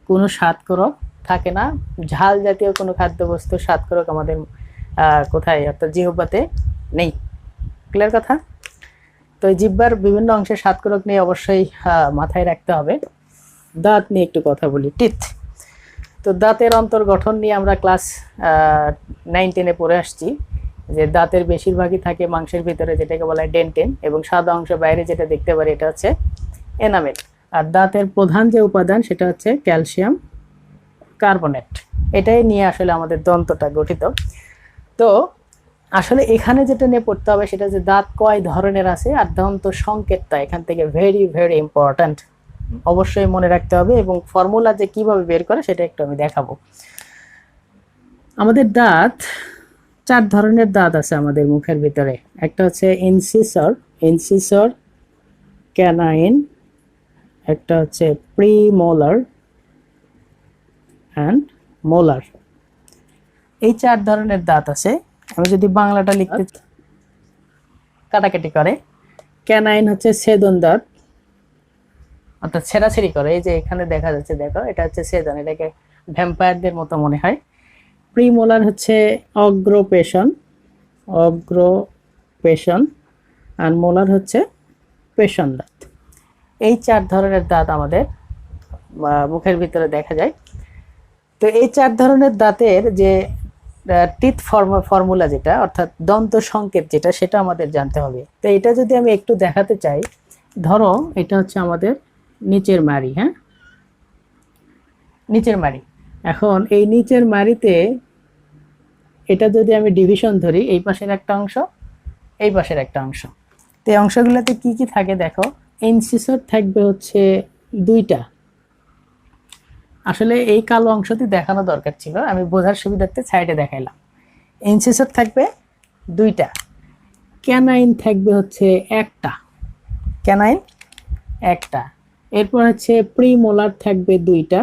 কোনো স্বাদকোরক থাকে না, ঝাল জাতীয় কোনো খাদ্যবস্তু স্বাদকরক আমাদের কোথায় অর্থাৎ জিহ্বাতে নেই। ক্লিয়ার কথা? তো এই জিহ্বার বিভিন্ন অংশে স্বাদকরক নিয়ে অবশ্যই মাথায় রাখতে হবে। দাঁত নিয়ে একটু কথা বলি, টিথ। তো দাঁতের অন্তর্গঠন নিয়ে আমরা ক্লাস 9-10-এ পড়ে আসছি যে দাঁতের বেশিরভাগই থাকে মাংসের ভিতরে, যেটাকে বলা হয় ডেন্টিন, এবং সাদা অংশ বাইরে যেটা দেখতে পারি এটা হচ্ছে এনামেল। আর দাঁতের প্রধান যে উপাদান সেটা হচ্ছে ক্যালসিয়াম কার্বনেট। এটাই নিয়ে আসলে আমাদের দন্তটা গঠিত। তো আসলে এখানে যেটা নিয়ে পড়তে হবে সেটা যে দাঁত কয় ধরনের আছে আর দন্ত সংকেতটা এখান থেকে ভেরি ভেরি ইম্পর্ট্যান্ট, অবশ্যই মনে রাখতে হবে। এবং ফর্মুলা যে কিভাবে বের করে সেটা একটু আমি দেখাবো। আমাদের দাঁত 4 ধরনের দাঁত আছে আমাদের মুখের ভিতরে। একটা হচ্ছে ইনসিসর, ক্যানাইন, একটা হচ্ছে প্রিমোলার অ্যান্ড মোলার। এই 4 ধরনের দাঁত আছে। আমি যদি বাংলাটা লিখতে, কাটাকাটি করে। ক্যানাইন হচ্ছে ছেদন দাঁত, অর্থাৎ ছেঁড়াছেড়ি করে। এই যে এখানে দেখা যাচ্ছে, দেখো এটা হচ্ছে ছেদন, এটাকে ভ্যাম্পায়ারদের মতো মনে হয়। প্রিমোলার হচ্ছে অগ্রপেশন, আর মোলার হচ্ছে পেশন দাঁত। এই 4 ধরনের দাঁত আমাদের মুখের ভিতরে দেখা যায়। তো এই 4 ধরনের দাঁতের যে টিথ ফর্মুলা যেটা, অর্থাৎ দন্ত সংকেত যেটা, সেটা আমাদের জানতে হবে। তো এটা যদি আমি একটু দেখাতে চাই, ধরো এটা হচ্ছে আমাদের নিচের মাড়ি, হ্যাঁ, নিচের মাড়ি। এখন এই নিচের মাড়িতে এটা যদি আমি ডিভিশন ধরি, এই পাশের একটা অংশ, এই পাশের একটা অংশ। তো এই অংশগুলোতে কি কি থাকে দেখো। ইনসিসর থাকবে হচ্ছে 2টা। আসলে এই কালো অংশটি দেখানো দরকার ছিল, আমি বোঝার সুবিধার্থে সাইডে দেখাইলাম। ইনসিসর থাকবে 2টা, ক্যানাইন থাকবে হচ্ছে একটা, ক্যানাইন একটা। এরপর হচ্ছে প্রিমোলার থাকবে 2টা,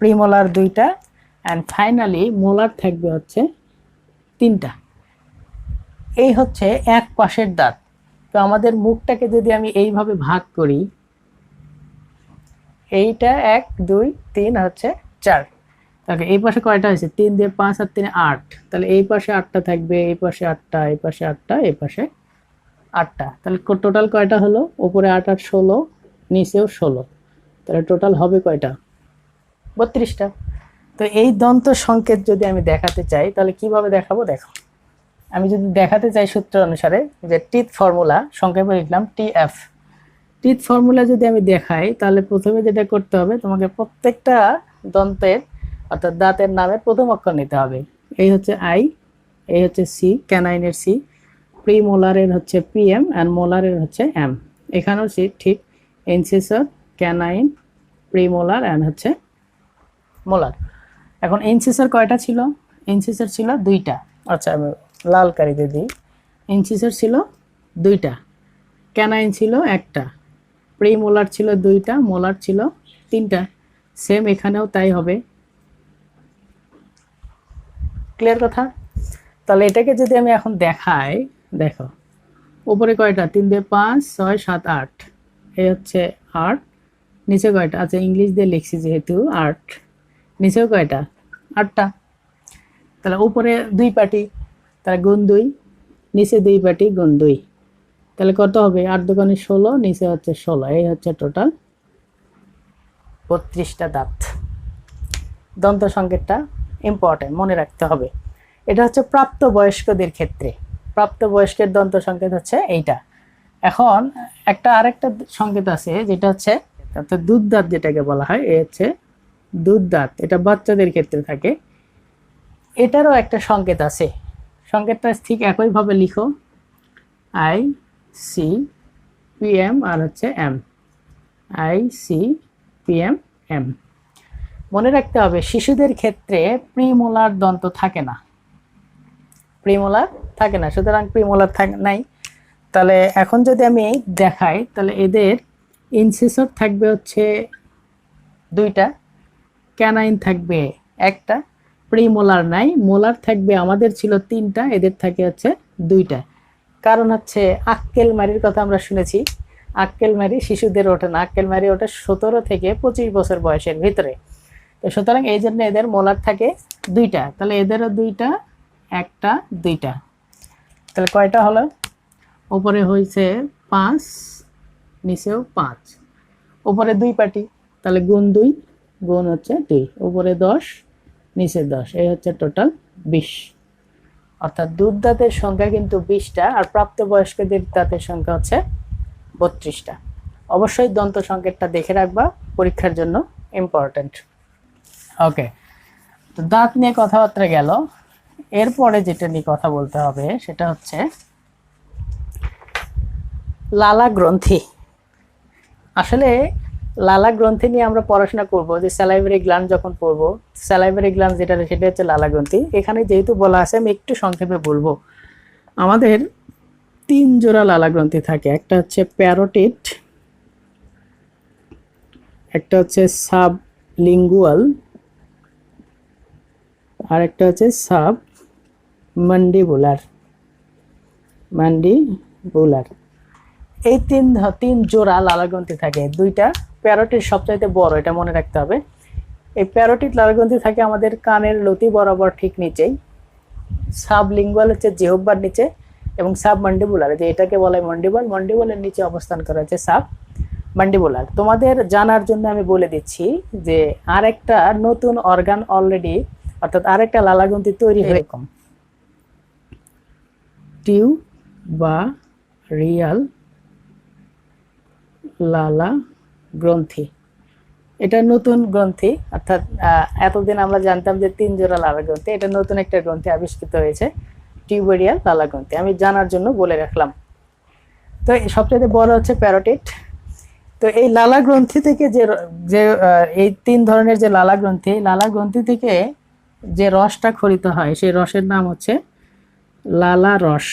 প্রিমোলার 2টা, অ্যান্ড ফাইনালি মোলার থাকবে হচ্ছে 3টা। এই হচ্ছে এক পাশের দাঁত। তো আমাদের মুখটাকে যদি আমি এইভাবে ভাগ করি, এইটা 1 2 3 হচ্ছে 4। তাহলে এই পাশে কয়টা হয়েছে? 3 দিয়ে 5 আর 3 8। তাহলে এই পাশে 8টা থাকবে, এই পাশে 8টা, এই পাশে 8টা, এই পাশে 8টা। তাহলে টোটাল কয়টা হলো? উপরে 8 8 16, নিচেও 16। তাহলে টোটাল হবে কয়টা? 32টা। তো এই দন্ত সংকেত যদি আমি দেখাতে চাই তাহলে কিভাবে দেখাবো? দেখো, আমি যদি দেখাতে চাই সূত্র অনুসারে যে টিথ ফর্মুলা, সংক্ষেপে লিখলাম টিএফ। টিথ ফর্মুলা যদি আমি দেখাই তাহলে প্রথমে যেটা করতে হবে, তোমাকে প্রত্যেকটা দন্তের অর্থাৎ দাঁতের নামের প্রথম অক্ষর নিতে হবে। এই হচ্ছে আই, এই হচ্ছে সি, ক্যানাইনের সি, প্রিমোলারের হচ্ছে পিএম, অ্যান্ড মোলারের হচ্ছে এম। এখানেও সি ঠিক, ইনসিসর, ক্যানাইন, প্রিমোলার অ্যান্ড হচ্ছে মোলার। এখন ইনসিসর কয়টা ছিল? ইনসিসর ছিল 2টা। আচ্ছা, আমি লাল কালিতে দিই। ইনসিসর ছিল 2টা, ক্যানাইন ছিল 1টা, প্রিমোলার ছিল 2টা, মোলার ছিল 3টা। সেম এখানেও তাই হবে। ক্লিয়ার কথা? তাহলে এটাকে যদি আমি এখন দেখাই, দেখো উপরে কয়টা? 3 দিয়ে 5 6 7 8, এই হচ্ছে 8। নিচে কয়টা? আচ্ছা, ইংলিশ দিয়ে লিখছি যেহেতু 8, নিচেও কয়টা? 8টা। তাহলে উপরে 2 পাটি, তাহলে গুণ 2, নিচে 2 পাটি গুণ 2, তাহলে কত হবে? 8 দুগুণে 16, নিচে হচ্ছে 16। এই হচ্ছে টোটাল 32টা দাঁত। দন্ত সংকেতটা ইম্পর্টেন্ট, মনে রাখতে হবে। এটা হচ্ছে প্রাপ্তবয়স্কদের ক্ষেত্রে। প্রাপ্তবয়স্কের দন্ত সংকেত হচ্ছে এইটা। এখন আরেকটা সংকেত আছে যেটা হচ্ছে দুধ দাঁত, যেটাকে বলা হয়, এ হচ্ছে দুধ দাঁত। এটা বাচ্চাদের ক্ষেত্রে থাকে। এটারও একটা সংকেত আছে। সংকেতটা ঠিক একইভাবে লিখো, আই সি পিএম আর হচ্ছে M, I C PM M. মনে রাখতে হবে শিশুদের ক্ষেত্রে প্রিমোলার দন্ত থাকে না, প্রিমোলার থাকে না, সুতরাং প্রিমোলার নাই। তাহলে এখন যদি আমি দেখাই তাহলে এদের ইনসিসর থাকবে হচ্ছে 2টা, ক্যানাইন থাকবে 1টা, প্রিমোলার নাই, মোলার থাকবে আমাদের ছিল 3টা, এদের থাকে হচ্ছে 2টা। কারণ হচ্ছে আক্কেল মারির কথা আমরা শুনেছি। আক্কেল মারি শিশুদের ওঠে না, আক্কেল মারি ওঠে 17 থেকে 25 বছর বয়সের ভিতরে। তো সুতরাং এই জন্য এদের মোলার থাকে দুইটা, তাহলে এদেরও দুইটা, একটা, দুইটা, তাহলে কয়টা হলো? উপরে হয়েছে 5, নিচেও 5, উপরে 2 পাটি, তাহলে গুণ 2 গুণ হচ্ছে 2, উপরে 10 নিচে 10, এই হচ্ছে টোটাল 20। অর্থাৎ দুধ দাঁতের সংখ্যা কিন্তু 20টা, আর প্রাপ্তবয়স্কদের দাঁতের সংখ্যা হচ্ছে 32টা। অবশ্যই দন্ত সংকেতটা দেখে রাখবা, পরীক্ষার জন্য ইম্পর্টেন্ট। ওকে, তো দাঁত নিয়ে কথাবার্তা গেল। এরপরে যেটা নিয়ে কথা বলতে হবে সেটা হচ্ছে লালা গ্রন্থি। আসলে লালা গ্রন্থি নিয়ে আমরা পড়াশোনা করব, যে স্যালাইভারি গ্ল্যান্ড যখন পড়বো, স্যালাইভারি গ্ল্যান্ড যেটা সেটা হচ্ছে লালা গ্রন্থি। এখানে যেহেতু বলা আছে আমি একটু সংক্ষেপে বলবো। আমাদের 3 জোড়া লালা গ্রন্থি থাকে, একটা হচ্ছে প্যারোটিড, একটা হচ্ছে সাবলিঙ্গুয়াল, আর একটা হচ্ছে সাবম্যান্ডিবুলার। এই তিন জোড়া লালা গ্রন্থি থাকে। দুইটা প্যারোটিড সবচাইতে বড়, এটা মনে রাখতে হবে। এই প্যারোটিড লালা গ্রন্থি থাকে আমাদের কানের লতি বরাবর ঠিক নিচেই। সাবলিঙ্গুয়াল হচ্ছে জিহ্বার নিচে, এবং সাবম্যান্ডিবুলার, যে এটাকে বলা হয় মন্ডিবল, মন্ডিবলের নিচে অবস্থান করা হচ্ছে সাবম্যান্ডিবুলার। তোমাদের জানার জন্য আমি বলে দিচ্ছি যে আরেকটা নতুন অর্গান অলরেডি, অর্থাৎ আরেকটা লালা গ্রন্থি তৈরি হয়ে এরকম টিউবারিয়াল লালা গ্রন্থি। এটা নতুন গ্রন্থি, অর্থাৎ এতদিন আমরা জানতাম যে 3 জোড়া লালা গ্রন্থি, এটা নতুন একটা গ্রন্থি আবিষ্কৃত হয়েছে, টিউবারিয়াল লালা গ্রন্থি। আমি জানার জন্য বলে রাখলাম। তো সবচেয়ে বড় হচ্ছে প্যারোটিড। তো এই লালা গ্রন্থি থেকে যে এই 3 ধরনের যে লালা গ্রন্থি থেকে যে রসটা খরিত হয়, সেই রসের নাম হচ্ছে লালা রস।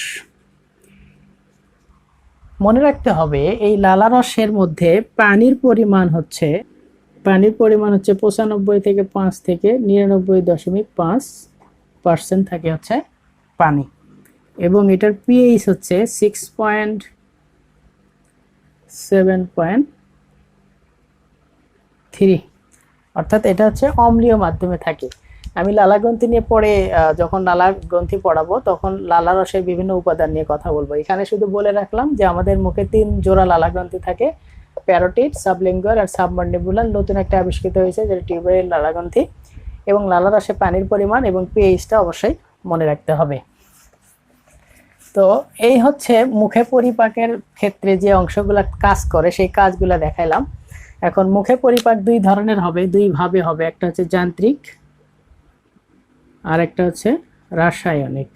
মনে রাখতে হবে এই লালা রসের মধ্যে পানির পরিমাণ হচ্ছে 95 থেকে 5 থেকে 99.5% থাকে হচ্ছে পানি, এবং এটার পিএইচ হচ্ছে 6.7.3, অর্থাৎ এটা হচ্ছে অম্লীয় মাধ্যমে থাকে। আমি লালা গ্রন্থি নিয়ে পরে যখন লালা গ্রন্থি পড়াবো তখন লালা রসের বিভিন্ন উপাদান নিয়ে কথা বলবো। এখানে শুধু বলে রাখলাম যে আমাদের মুখে 3 জোড়া লালা গ্রন্থি থাকে, প্যারোটিড, সাবলিঙ্গুয়াল আর সাবম্যান্ডিবুলার। নতুন একটা আবিষ্কৃত হয়েছে যেটা টিউবারিয়াল লালা গ্রন্থি, এবং লালা রসে পানির পরিমাণ এবং পিএইচটা অবশ্যই মনে রাখতে হবে। তো এই হচ্ছে মুখে পরিপাকের ক্ষেত্রে যে অংশগুলো কাজ করে, সেই কাজগুলো দেখাইলাম। এখন মুখে পরিপাক 2 ধরনের হবে, 2 ভাবে হবে। একটা হচ্ছে যান্ত্রিক, আর একটা হচ্ছে রাসায়নিক।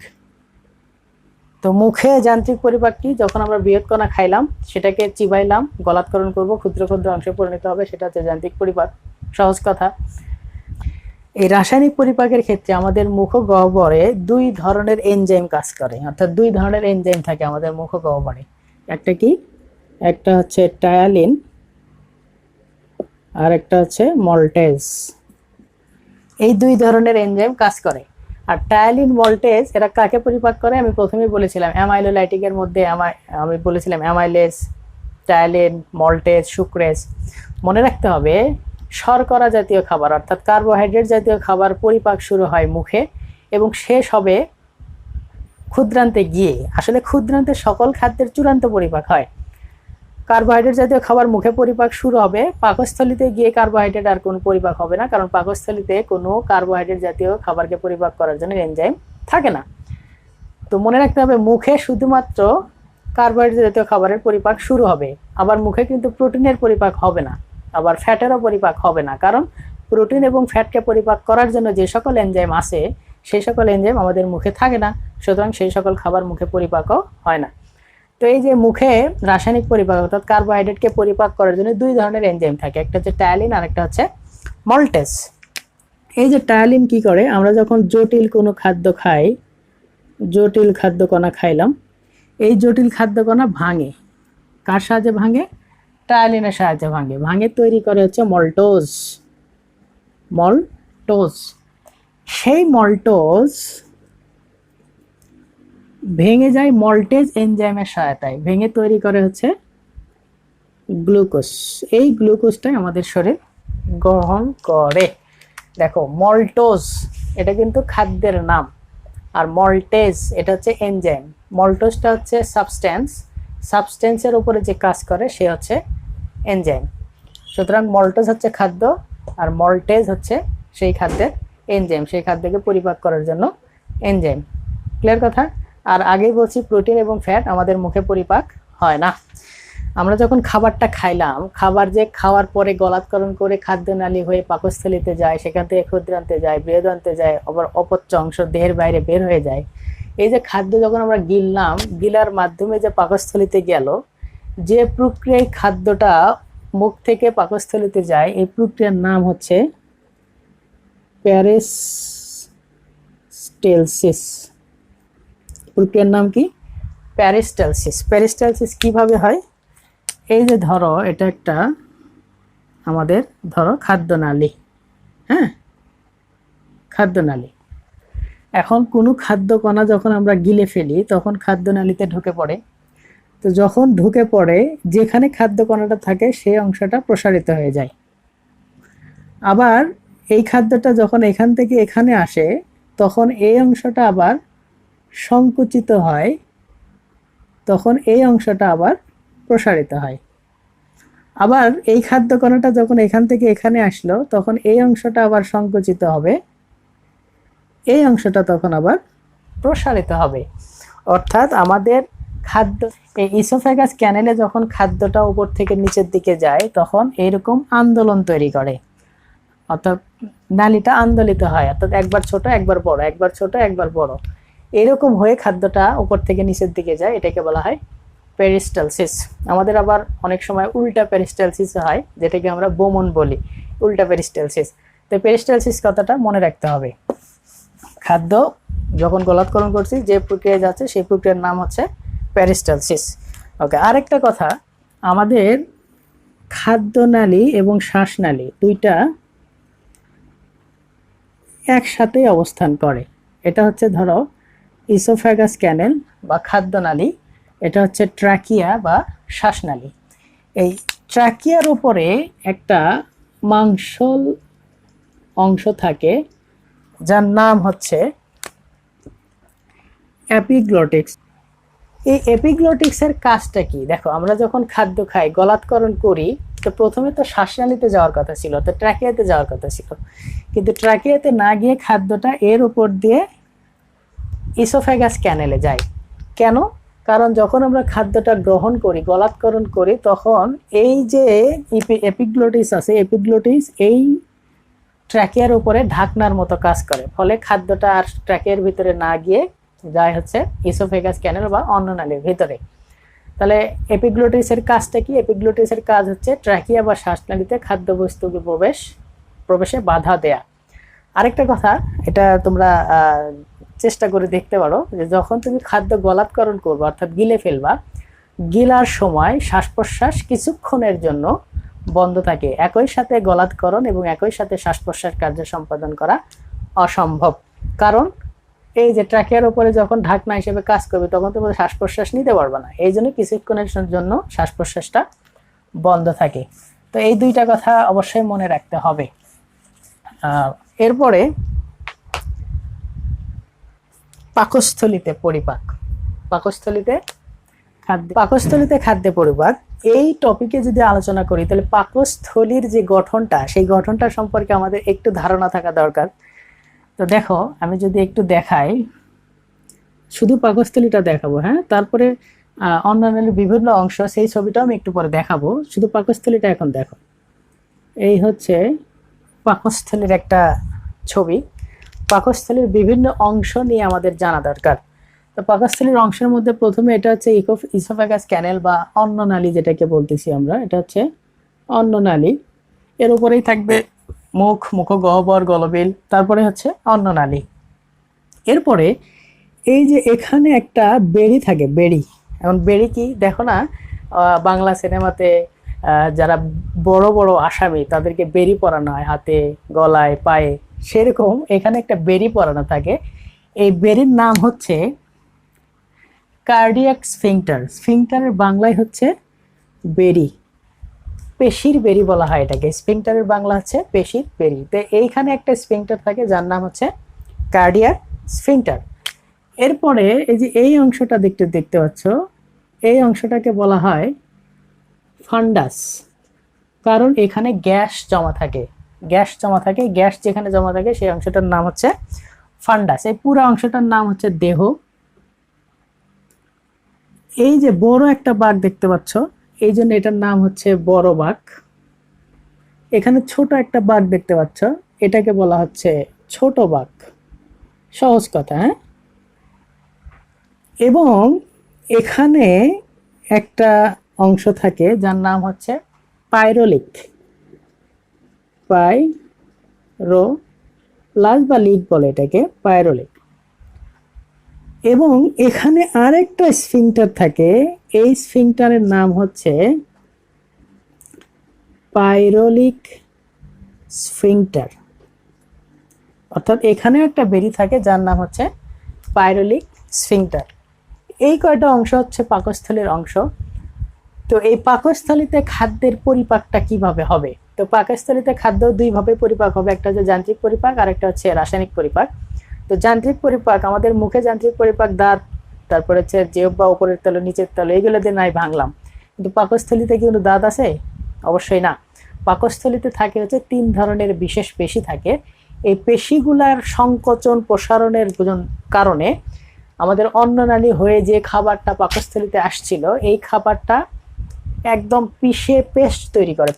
তো মুখে যান্ত্রিক পরিপাক কি? যখন আমরা বৃহৎ কণা খাইলাম, সেটাকে চিবাইলাম, গলাৎকরণ করব, ক্ষুদ্র ক্ষুদ্র অংশে পরিণত হবে, সেটা হচ্ছে যান্ত্রিক পরিপাক, সহজ কথা। এই রাসায়নিক পরিপাকের ক্ষেত্রে আমাদের মুখগহ্বরে 2 ধরনের এনজাইম কাজ করে, অর্থাৎ 2 ধরনের এনজাইম থাকে আমাদের মুখগহ্বরে। একটা কি? একটা হচ্ছে টায়ালিন, আর একটা হচ্ছে মল্টেজ। এই 2 ধরনের এনজাইম কাজ করে। আর টায়ালিন, মল্টেজ এরা কাকে পরিপাক করে? আমি প্রথমেই বলেছিলাম অ্যামাইলোলাইটিকের মধ্যে আমি বলেছিলাম অ্যামাইলেজ, টায়ালিন, মল্টেজ, সুক্রেজ। মনে রাখতে হবে শর্করা জাতীয় খাবার অর্থাৎ কার্বোহাইড্রেট জাতীয় খাবার পরিপাক শুরু হয় মুখে এবং শেষ হবে ক্ষুদ্রান্তে গিয়ে। আসলে ক্ষুদ্রান্তে সকল খাদ্যের চূড়ান্ত পরিপাক হয়। কার্বোহাইড্রেট জাতীয় খাবার মুখে পরিপাক শুরু হবে, পাকস্থলিতে গিয়ে কার্বোহাইড্রেট আর কোনো পরিপাক হবে না, কারণ পাকস্থলিতে কোনো কার্বোহাইড্রেট জাতীয় খাবারকে পরিপাক করার জন্য এনজাইম থাকে না। তো মনে রাখতে হবে মুখে শুধুমাত্র কার্বোহাইড্রেট জাতীয় খাবারের পরিপাক শুরু হবে, আবার মুখে কিন্তু প্রোটিনের পরিপাক হবে না, আবার ফ্যাটেরও পরিপাক হবে না, কারণ প্রোটিন এবং ফ্যাটকে পরিপাক করার জন্য যে সকল এনজাইম আছে সেই সকল এনজাইম আমাদের মুখে থাকে না, সুতরাং সেই সকল খাবার মুখে পরিপাকও হয় না। তো এই যে মুখে রাসায়নিক পরিপাক অর্থাৎ কার্বোহাইড্রেটকে পরিপাক করার জন্য 2 ধরনের এনজাইম থাকে, একটা হচ্ছে টায়ালিন আর একটা হচ্ছে মল্টেজ। এই যে টায়ালিন কি করে? আমরা যখন জটিল কোনো খাদ্য খাই, জটিল খাদ্যকণা খাইলাম, এই জটিল খাদ্যকণা ভাঙে। কার সাহায্যে ভাঙে? টায়ালিনের সাহায্যে ভাঙে তৈরি করে হচ্ছে মল্টোজ। সেই মল্টোজ ভেঙে যায় মল্টেজ এনজাইমের সহায়তায়, ভেঙে তৈরি করে হচ্ছে গ্লুকোজ। এই গ্লুকোজটাই আমাদের শরীর গ্রহণ করে। দেখো মল্টোজ এটা কিন্তু খাদ্যের নাম, আর মল্টেজ এটা হচ্ছে এনজাইম। মল্টোজটা হচ্ছে সাবস্টেন্স, সাবস্টেন্সের উপরে যে কাজ করে সে হচ্ছে এনজাইম। সুতরাং মল্টোজ হচ্ছে খাদ্য, আর মল্টেজ হচ্ছে সেই খাদ্যের এনজাইম, সেই খাদ্যকে পরিপাক করার জন্য এনজাইম। ক্লিয়ার কথা? আর আগেই বলছি প্রোটিন এবং ফ্যাট আমাদের মুখে পরিপাক হয় না। আমরা যখন খাবারটা খাইলাম, খাবার যে খাওয়ার পরে গলাৎকরণ করে খাদ্যনালী হয়ে পাকস্থলীতে যায়, সেখান থেকে ক্ষুদ্রান্তে যায়, বৃহদান্তে যায়, আবার অপচ্য অংশ দেহের বাইরে বের হয়ে যায়। এই যে খাদ্য যখন আমরা গিললাম, গিলার মাধ্যমে যে পাকস্থলীতে গেল, যে প্রক্রিয়ায় খাদ্যটা মুখ থেকে পাকস্থলীতে যায়, এই প্রক্রিয়ার নাম হচ্ছে পেরিস্টালসিস। প্রক্রিয়ার নাম কি? পেরিস্টালসিস। পেরিস্টালসিস কিভাবে হয়? এই যে ধরো এটা একটা আমাদের ধরো খাদ্যনালী, হ্যাঁ, খাদ্যনালী। এখন কোনো খাদ্য কণা যখন আমরা গিলে ফেলি তখন খাদ্যনালীতে ঢুকে পড়ে। তো যখন ঢুকে পড়ে, যেখানে খাদ্য কণাটা থাকে সেই অংশটা প্রসারিত হয়ে যায়। আবার এই খাদ্যটা যখন এখান থেকে এখানে আসে, তখন এই অংশটা আবার সংকুচিত হয়, তখন এই অংশটা আবার প্রসারিত হয়। আবার এই খাদ্য কণাটা যখন এখান থেকে এখানে আসলো, তখন এই অংশটা আবার সংকুচিত হবে, এই অংশটা তখন আবার প্রসারিত হবে। অর্থাৎ আমাদের খাদ্য এই ইসোফেগাস ক্যানেলে যখন খাদ্যটা উপর থেকে নিচের দিকে যায়, তখন এরকম আন্দোলন তৈরি করে, অর্থাৎ নালীটা আন্দোলিত হয়, অর্থাৎ একবার ছোট একবার বড়, একবার ছোট একবার বড়, এরকম হয়ে খাদ্যটা উপর থেকে নিচের দিকে যায়। এটাকে বলা হয় পেরিস্টালসিস। আমাদের আবার অনেক সময় উল্টা পেরিস্টালসিস হয়, যেটাকে আমরা বোমন বলি, উল্টা পেরিস্টালসিস। তো পেরিস্টালসিস কথাটা মনে রাখতে হবে। খাদ্য যখন গলাৎকরণ করছি, যে প্রক্রিয়া যাচ্ছে সেই প্রক্রিয়ার নাম হচ্ছে পেরিস্টালসিস। ওকে, আরেকটা কথা, আমাদের খাদ্যনালী এবং শ্বাসনালী দুইটা একসাথেই অবস্থান করে। এটা হচ্ছে ধরো ইসোফেগাস ক্যানেল বা খাদ্যনালী, এটা হচ্ছে ট্রাকিয়া বা শ্বাসনালী। এই ট্রাকিয়ার উপরে একটা মাংসল অংশ থাকে যার নাম হচ্ছে এপিগ্লটিক্স। এই এপিগ্লটিক্সের কাজটা কি? দেখো, আমরা যখন খাদ্য খাই, গলাৎকরণ করি, তো প্রথমে তো শ্বাসনালীতে যাওয়ার কথা ছিল, তো ট্রাকিয়াতে যাওয়ার কথা ছিল, কিন্তু ট্রাকিয়াতে না গিয়ে খাদ্যটা এর উপর দিয়ে ইসোফেগাস ক্যানেলে যায়। কেন? কারণ যখন আমরা খাদ্যটা গ্রহণ করি, গলাৎকরণ করি, তখন এই যে এপিগ্লটিস আছে, এপিগ্লটিস এই ট্র্যাকিয়ার উপরে ঢাকনার মতো কাজ করে, ফলে খাদ্যটা আর ট্র্যাকিয়ার ভিতরে না গিয়ে যায় হচ্ছে ইসোফেগাস ক্যানেল বা অন্ননালীর ভিতরে। তাহলে এপিগ্লটিসের কাজটা কি? এপিগ্লটিসের কাজ হচ্ছে ট্র্যাকিয়া বা শ্বাসনালীতে খাদ্যবস্তুকে প্রবেশে বাধা দেয়া। আরেকটা কথা, এটা তোমরা চেষ্টা করে দেখতে পারো, যে যখন তুমি খাদ্য গলাৎকরণ করবে, অর্থাৎ গিলে ফেলবা, গিলার সময় শ্বাস প্রশ্বাস কিছুক্ষণের জন্য বন্ধ থাকে। একই সাথে গলাৎকরণ এবং একই সাথে শ্বাস প্রশ্বাস কার্য সম্পাদন করা অসম্ভব। কারণ এই যে ট্র্যাকিয়ার উপরে যখন ঢাকনা হিসেবে কাজ করবে, তখন তুমি শ্বাস প্রশ্বাস নিতে পারবে না, এই জন্য কিছুক্ষণের জন্য শ্বাস প্রশ্বাসটা বন্ধ থাকে। তো এই দুইটা কথা অবশ্যই মনে রাখতে হবে। এরপরে পাকস্থলীতে পরিপাক, পাকস্থলীতে খাদ্য পরিপাক, এই টপিকে যদি আলোচনা করি, তাহলে পাকস্থলীর যে গঠনটা, সেই গঠনটা সম্পর্কে আমাদের একটু ধারণা থাকা দরকার। তো দেখো, আমি যদি একটু দেখাই, শুধু পাকস্থলীটা দেখাবো, হ্যাঁ, তারপরে অন্যান্য বিভিন্ন অংশ, সেই ছবিটাও আমি একটু পরে দেখাবো। শুধু পাকস্থলীটা এখন দেখো। এই হচ্ছে পাকস্থলীর একটা ছবি। পাকস্থলীর বিভিন্ন অংশ নিয়ে আমাদের জানা দরকার। তো পাকস্থলীর অংশের মধ্যে প্রথমে এটা হচ্ছে ইসোফেগাস ক্যানেল বা অন্ননালী, যেটাকে বলতেছি আমরা, এটা হচ্ছে অন্ননালী। এর উপরেই থাকবে মুখ, মুখগহ্বর, গলবিল, তারপরে হচ্ছে অন্ননালী। এরপরে এই যে এখানে একটা বেড়ি থাকে, বেড়ি। এখন বেড়ি কি দেখো না, বাংলা সিনেমাতে যারা বড় বড় আসামি তাদেরকে বেড়ি পরানো হয় হাতে, গলায়, পায়ে, সেরকম এখানে একটা বেড়ি পরানো থাকে। এই বেড়ির নাম হচ্ছে কার্ডিয়াক স্ফিংটার। স্ফিংটারের বাংলায় হচ্ছে বেড়ি। পেশির বেরি বলা হয় এটাকে, স্ফিংটারের বাংলা হচ্ছে পেশির বেরি। তো এইখানে একটা স্ফিংটার থাকে যার নাম হচ্ছে কার্ডিয়াক স্ফিংটার। এরপরে এই যে এই অংশটা দেখতে পাচ্ছ, এই অংশটাকে বলা হয় ফান্ডাস, কারণ এখানে গ্যাস জমা থাকে। গ্যাস যেখানে জমা থাকে সেই অংশটার নাম হচ্ছে ফান্ডাস। এই পুরো অংশটার নাম হচ্ছে দেহ। এই যে বড় একটা বাঘ দেখতে পাচ্ছ, এই জন্য এটার নাম হচ্ছে বড় বাঘ। এখানে ছোট একটা বাঘ দেখতে পাচ্ছ, এটাকে বলা হচ্ছে ছোট বাঘ। সহজ কথা, হ্যাঁ। এবং এখানে একটা অংশ থাকে যার নাম হচ্ছে পাইরোলিক, পাইরোলাস বা লিক বলে এটাকে, পাইরোলিক। এবং এখানে আরেকটা স্ফিংটার থাকে, এই স্ফিংটারের নাম হচ্ছে পাইরোলিক স্ফিংটার। অর্থাৎ এখানেও একটা বেরি থাকে যার নাম হচ্ছে পাইরোলিক স্ফিংটার। এই কয়টা অংশ হচ্ছে পাকস্থলীর অংশ। তো এই পাকস্থলীতে খাদ্যের পরিপাকটা কিভাবে হবে? তো পাকস্থলীতে খাদ্য দুইভাবে পরিপাক হবে, একটা হচ্ছে যান্ত্রিক পরিপাক আর একটা হচ্ছে রাসায়নিক পরিপাক। তো যান্ত্রিক পরিপাক, আমাদের মুখে যান্ত্রিক পরিপাক দাঁত, তারপরে হচ্ছে জিহ্বা, উপরের তলে নিচের তলে, এইগুলো দিয়ে নাই ভাঙলাম। কিন্তু পাকস্থলীতে কি কোনো দাঁত আছে? অবশ্যই না। পাকস্থলীতে থাকে হচ্ছে 3 ধরনের বিশেষ পেশি থাকে। এই পেশিগুলার সংকোচন প্রসারণের কারণে আমাদের অন্ননালী হয়ে যে খাবারটা পাকস্থলীতে আসছিল, এই খাবারটা একদম পিষে পেস্ট তৈরি করে,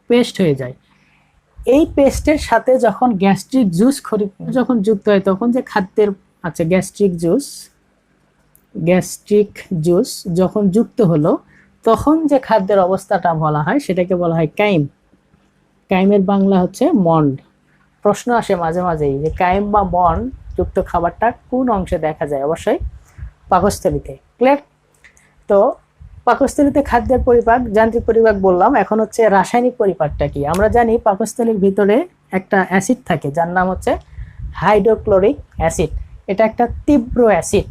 পেস্ট হয়ে যায়। এই পেস্টের সাথে যখন গ্যাস্ট্রিক জুস যখন যুক্ত হয়, তখন যে খাদ্যের গ্যাস্ট্রিক জুস যখন যুক্ত হলো, তখন যে খাদ্যের অবস্থাটা বলা হয় সেটাকে বলা হয় কাইম। কাইমের বাংলা হচ্ছে মন্ড। প্রশ্ন আসে মাঝে মাঝেই যে কাইম বা মন্ড যুক্ত খাবারটা কোন অংশে দেখা যায়? অবশ্যই পাকস্থলীতে। ক্লিয়ার? তো পাকস্থলীতে খাদ্যের পরিপাক, যান্ত্রিক পরিপাক বললাম। এখন হচ্ছে রাসায়নিক পরিপাকটা কি? আমরা জানি পাকস্থলীর ভিতরে একটা অ্যাসিড থাকে যার নাম হচ্ছে হাইড্রোক্লোরিক অ্যাসিড। এটা একটা তীব্র অ্যাসিড।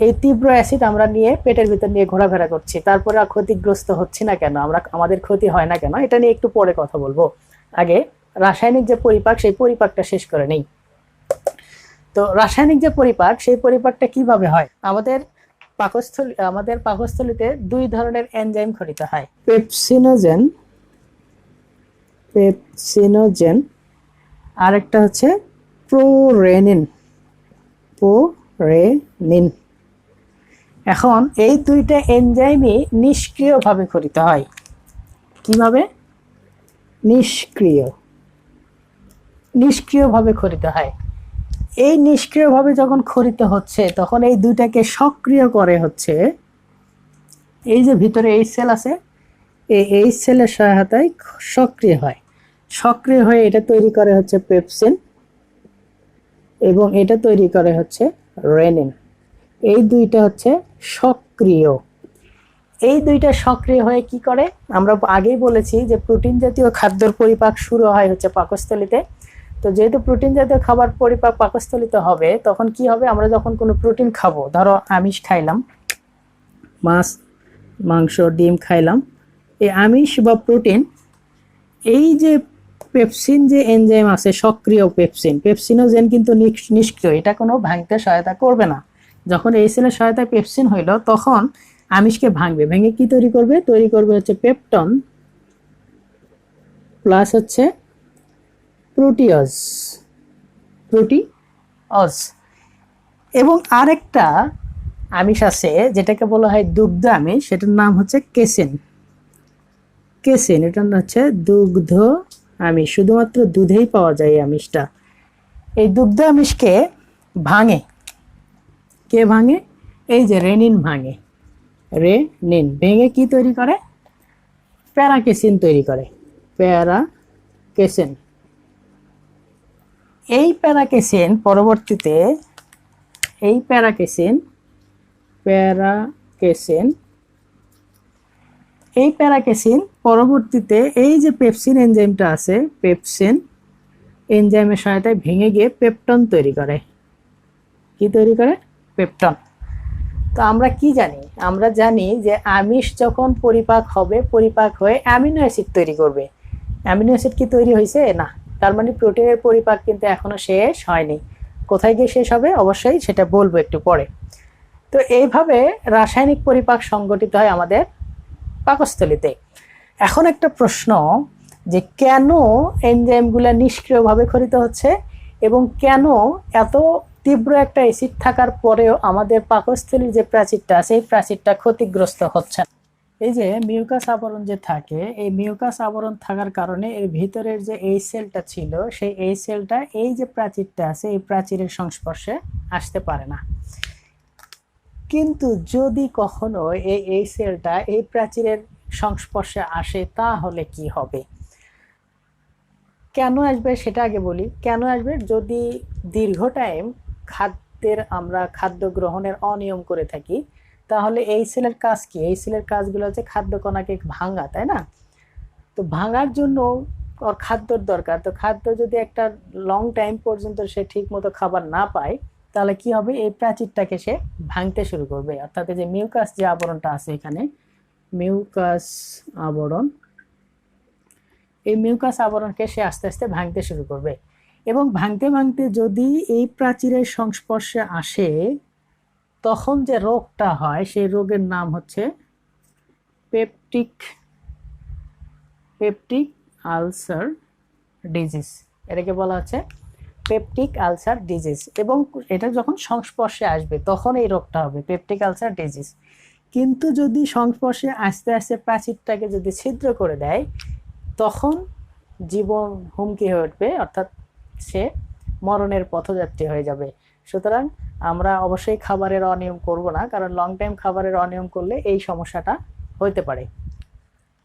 এই তীব্র অ্যাসিড আমরা নিয়ে পেটের ভিতর নিয়ে ঘোরাফেরা করছি, তারপরে ক্ষতিগ্রস্ত হচ্ছি না কেন, আমাদের ক্ষতি হয় না কেন, এটা নিয়ে একটু পরে কথা বলবো। আগে রাসায়নিক যে পরিপাক, সেই পরিপাকটা শেষ করে নেই। তো রাসায়নিক যে পরিপাক, সেই পরিপাকটা কিভাবে হয়? আমাদের পাকস্থলীতে 2 ধরনের এনজাইম খরিত হয়, পেপসিনোজেন আর একটা হচ্ছে প্রোরেনিন। এখন এই 2টা এনজাইমই নিষ্ক্রিয়ভাবে খরিত হয়। কিভাবে? নিষ্ক্রিয়ভাবে খরিত হয়। এই নিষ্ক্রিয়ভাবে যখন খরিত হচ্ছে, তখন এই 2টাকে সক্রিয় করে হচ্ছে এই যে ভিতরে এই সেল আছে, এই সেলের সহায়তায় সক্রিয় হয়ে এটা তৈরি করে হচ্ছে পেপসিন, এবং এটা তৈরি করে হচ্ছে রেনিন। এই 2টা হচ্ছে সক্রিয়। এই 2টা সক্রিয় হয়ে কি করে? আমরা আগেই বলেছি যে প্রোটিন জাতীয় খাদ্যের পরিপাক শুরু হয় হচ্ছে পাকস্থলীতে। তো যেহেতু প্রোটিন জাতীয় খাবার পরিপাক পাকস্থলীতে হবে, তখন কি হবে? আমরা যখন কোনো প্রোটিন খাবো, ধরো আমিষ খাইলাম, মাছ, মাংস, ডিম খাইলাম, এই আমিষ বা প্রোটিন, এই যে পেপসিন যে এনজাইম আছে, সক্রিয় পেপসিনোজেন কিন্তু নিষ্ক্রিয়, এটা কোনো ভাঙতে সহায়তা করবে না। যখন এই সেলের সহায়তায় পেপসিন হইল, তখন আমিষকে ভেঙে কি তৈরি করবে হচ্ছে পেপটন প্লাস হচ্ছে প্রোটিওজ। এবং আরেকটা আমিষ আছে যেটাকে বলা হয় দুগ্ধ আমিষ, সেটার নাম হচ্ছে কেসিন। এটা হচ্ছে দুগ্ধ আমিষ, শুধুমাত্র দুধেই পাওয়া যায় এই আমিষটা। এই দুগ্ধ আমিষকে কে ভাঙে? এই যে রেনিন ভাঙে। ভেঙে কি তৈরি করে? প্যারাকেসিন তৈরি করে। এই প্যারাকেসিন পরবর্তীতে এই যে পেপসিন এনজাইমটা আছে, পেপসিন এনজাইমের সহায়তায় ভেঙে গিয়ে পেপটন তৈরি করে। কি তৈরি করে? পেপটন। তো আমরা কি জানি? আমরা জানি যে আমিষ যখন পরিপাক হবে, পরিপাক হয়ে অ্যামিনো অ্যাসিড তৈরি করবে। অ্যামিনো অ্যাসিড কি তৈরি হয়েছে? না। তার মানে প্রোটিনের পরিপাক কিন্তু এখনো শেষ হয়নি। কোথায় গিয়ে শেষ হবে অবশ্যই সেটা বলবো একটু পরে। তো এইভাবে রাসায়নিক পরিপাক সংঘটিত হয় আমাদের পাকস্থলীতে। এখন একটা প্রশ্ন, যে কেন এনজাইমগুলো নিষ্ক্রিয়ভাবে ক্ষরিত হচ্ছে এবং কেন এত তীব্র একটা অ্যাসিড থাকার পরেও আমাদের পাকস্থলীর যে প্রাচীরটা আছে এই প্রাচীরটা ক্ষতিগ্রস্ত হচ্ছে না? এই যে মিউকাস আবরণ যে থাকে, এই মিউকাস আবরণ থাকার কারণে এর ভিতরের যে এই সেলটা ছিল, সেই এই সেলটা এই যে প্রাচীরটা আছে এই প্রাচীরের সংস্পর্শে আসতে পারে না। কিন্তু যদি কখনো এই সেলটা এই প্রাচীরের সংস্পর্শে আসে তাহলে কি হবে? কেন আসবে সেটা আগে বলি। কেন আসবে? যদি দীর্ঘ টাইম আমরা খাদ্য গ্রহণের অনিয়ম করে থাকি, তাহলে এই সেলের কাজ কি? এই সেলের কাজগুলো হচ্ছে খাদ্য কণাকে ভাঙা, তাই না? তো ভাঙার জন্য ওর খাদ্যর দরকার। তো খাদ্য যদি একটা লং টাইম পর্যন্ত সে ঠিক মতো খাবার না পায়, তাহলে কি হবে? এই প্রাচীরটাকে সে ভাঙতে শুরু করবে। অর্থাৎ এই যে মিউকাস যে আবরণটা আছে এখানে, মিউকাস আবরণ, এই মিউকাস আবরণকে সে আস্তে আস্তে ভাঙতে শুরু করবে। এবং ভাঙতে ভাঙতে যদি এই প্রাচীরের সংস্পর্শে আসে, তখন যে রোগটা হয় সেই রোগের নাম হচ্ছে পেপটিক আলসার ডিজিজ। এটাকে বলা হচ্ছে পেপটিক আলসার ডিজিজ। এবং এটা যখন সংস্পর্শে আসবে তখন এই রোগটা হবে পেপটিক আলসার ডিজিজ। কিন্তু যদি সংস্পর্শে আস্তে আস্তে প্রাচীরটাকে যদি ছিদ্র করে দেয়, তখন জীবন হুমকি হয়ে উঠবে, অর্থাৎ সে মরণের পথযাত্রী হয়ে যাবে। সুতরাং আমরা অবশ্যই খাবারের অনিয়ম করব না, কারণ লং টাইম খাবারের অনিয়ম করলে এই সমস্যাটা হইতে পারে।